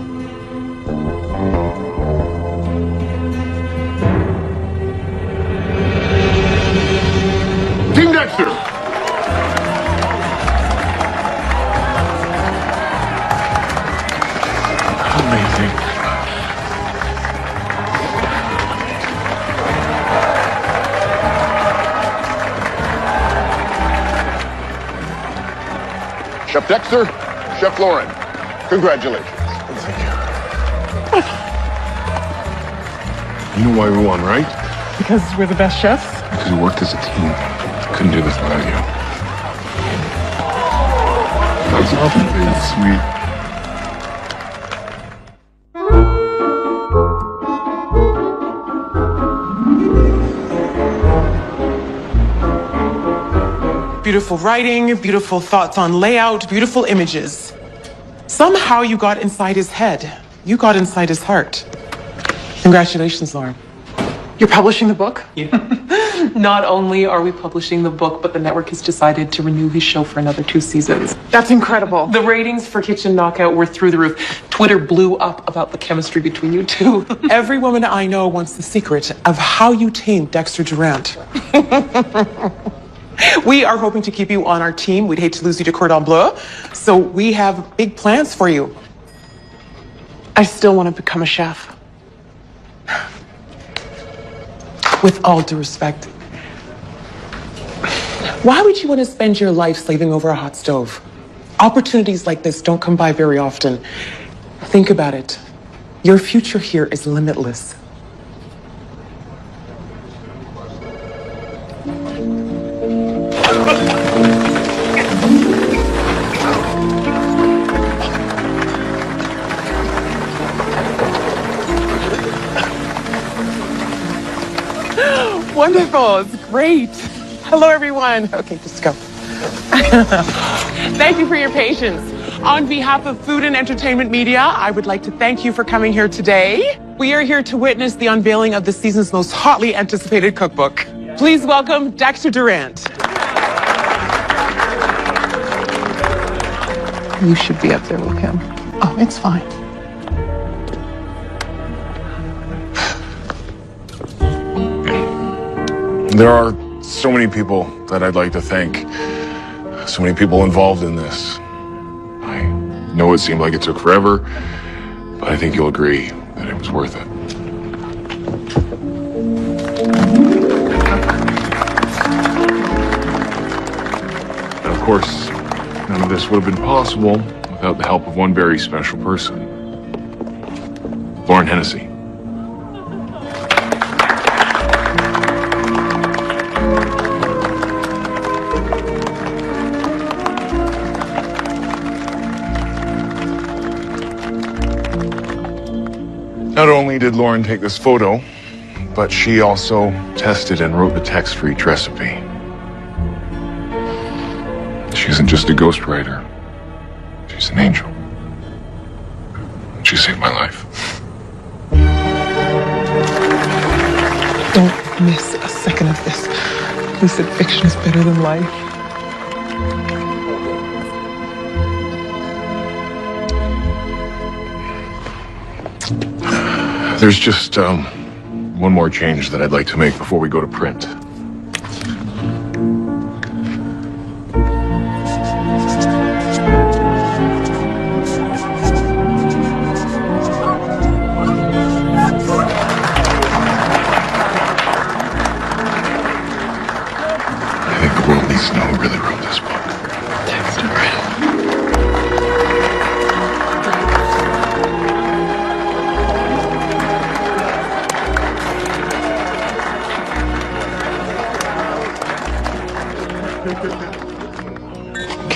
Team Dexter. Amazing. Chef Dexter, Chef Lauren, congratulations. You know why we won, right? Because we're the best chefs? Because we worked as a team. Couldn't do this without you. That's awfully sweet. Beautiful writing, beautiful thoughts on layout, beautiful images. Somehow you got inside his head. You got inside his heart. Congratulations, Lauren. You're publishing the book? Yeah. Not only are we publishing the book, but the network has decided to renew his show for another 2 seasons. That's incredible. The ratings for Kitchen Knockout were through the roof. Twitter blew up about the chemistry between you two. Every woman I know wants the secret of how you tamed Dexter Durant. We are hoping to keep you on our team. We'd hate to lose you to Cordon Bleu. So we have big plans for you. I still want to become a chef. With all due respect, why would you want to spend your life slaving over a hot stove? Opportunities like this don't come by very often. Think about it. Your future here is limitless. Wonderful. It's great. Hello, everyone. Okay, just go. Thank you for your patience. On behalf of Food and Entertainment Media, I would like to thank you for coming here today. We are here to witness the unveiling of the season's most hotly anticipated cookbook. Please welcome Dexter Durant. You should be up there with him. Oh, it's fine. There are so many people that I'd like to thank. So many people involved in this. I know it seemed like it took forever, but I think you'll agree that it was worth it. And of course, none of this would have been possible without the help of one very special person. Lauren Hennessy. Not only did Lauren take this photo, but she also tested and wrote the text for each recipe. She isn't just a ghostwriter. She's an angel. She saved my life. Don't miss a second of this. Who said fiction is better than life? There's just one more change that I'd like to make before we go to print. I think the world needs to know who really wrote this book. Dexter.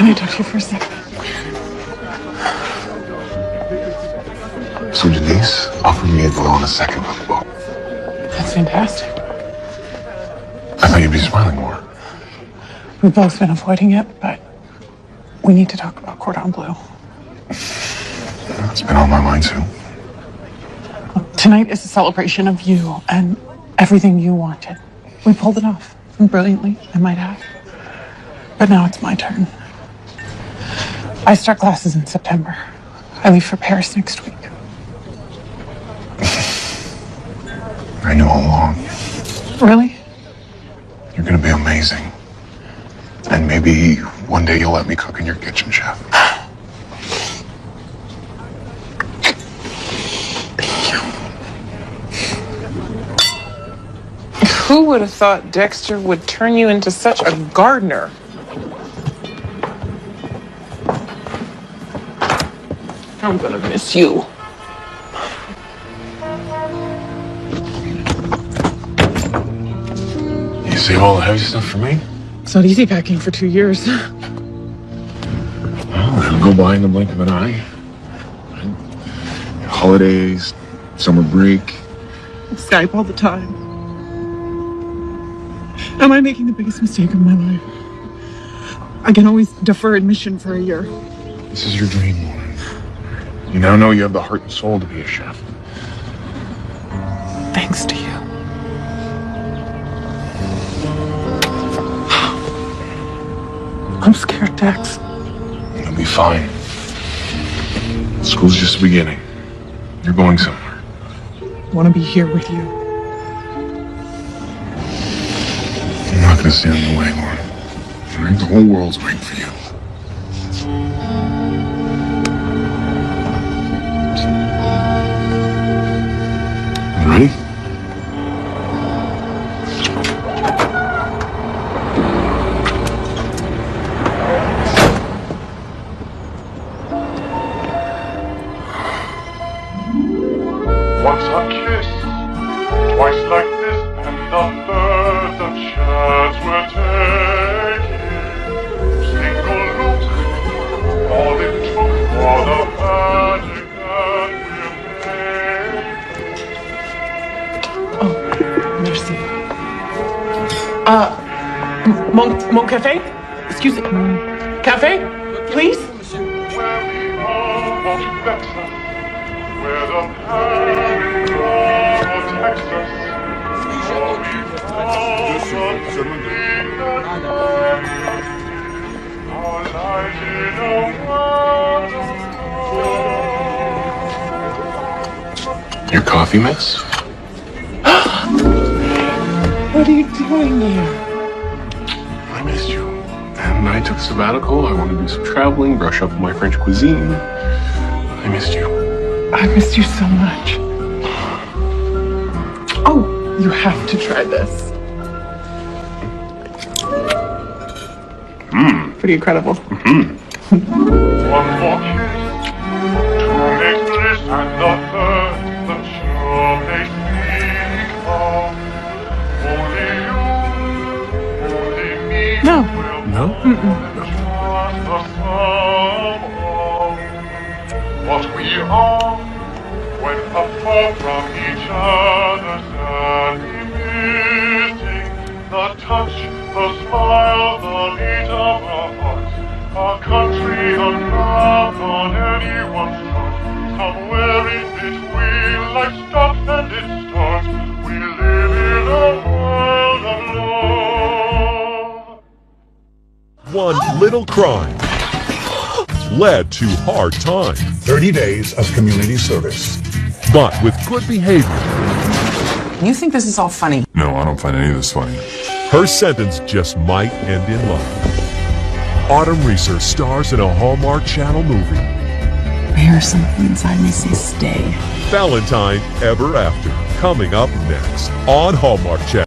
Can I talk to you for a second? So Denise offered me a deal on a second cookbook. That's fantastic. I thought you'd be smiling more. We've both been avoiding it, but we need to talk about Cordon Bleu. It's been on my mind too. Tonight is a celebration of you and everything you wanted. We pulled it off. Brilliantly, I might add. But now it's my turn. I start classes in September. I leave for Paris next week. I knew all along. Really? You're gonna be amazing. And maybe one day you'll let me cook in your kitchen, chef. Who would have thought Dexter would turn you into such a gardener? I'm gonna miss you. You save all the heavy stuff for me? It's not easy packing for 2 years. Well, it'll go by in the blink of an eye. Holidays, summer break. Skype all the time. Am I making the biggest mistake of my life? I can always defer admission for a year. This is your dream, Lauren. You now know you have the heart and soul to be a chef. Thanks to you. I'm scared, Dex. You'll be fine. School's just the beginning. You're going somewhere. I want to be here with you. I'm not gonna stand in the way, Lauren. All right? The whole world's waiting for you. You ready? Once a kiss, twice like this, and the third the chance we're taking. Single look, all it took for the magic that we made. Merci. Mon café? Excuse me. Café? Please? Where we all want better, where the parent of Texas. Your coffee, miss? What are you doing here? I missed you. And I took a sabbatical. I want to do some traveling, brush up on my French cuisine. I missed you. I missed you so much. Oh, you have to try this. Pretty incredible. One more kiss, two makes bliss, and the third, the sure makes me come. Only you, only me. No. No? What we are, when apart from each other, sadly missing the touch, the smile, the beat of our hearts, our country unwrapped on anyone's heart. Somewhere in between, life stops and it starts. We live in a world of love. One little crime led to hard times. 30 days of community service. But with good behavior. You think this is all funny? No, I don't find any of this funny. Her sentence just might end in love. Autumn Reeser stars in a Hallmark Channel movie. I hear something inside me say stay. Valentine Ever After, coming up next on Hallmark Channel.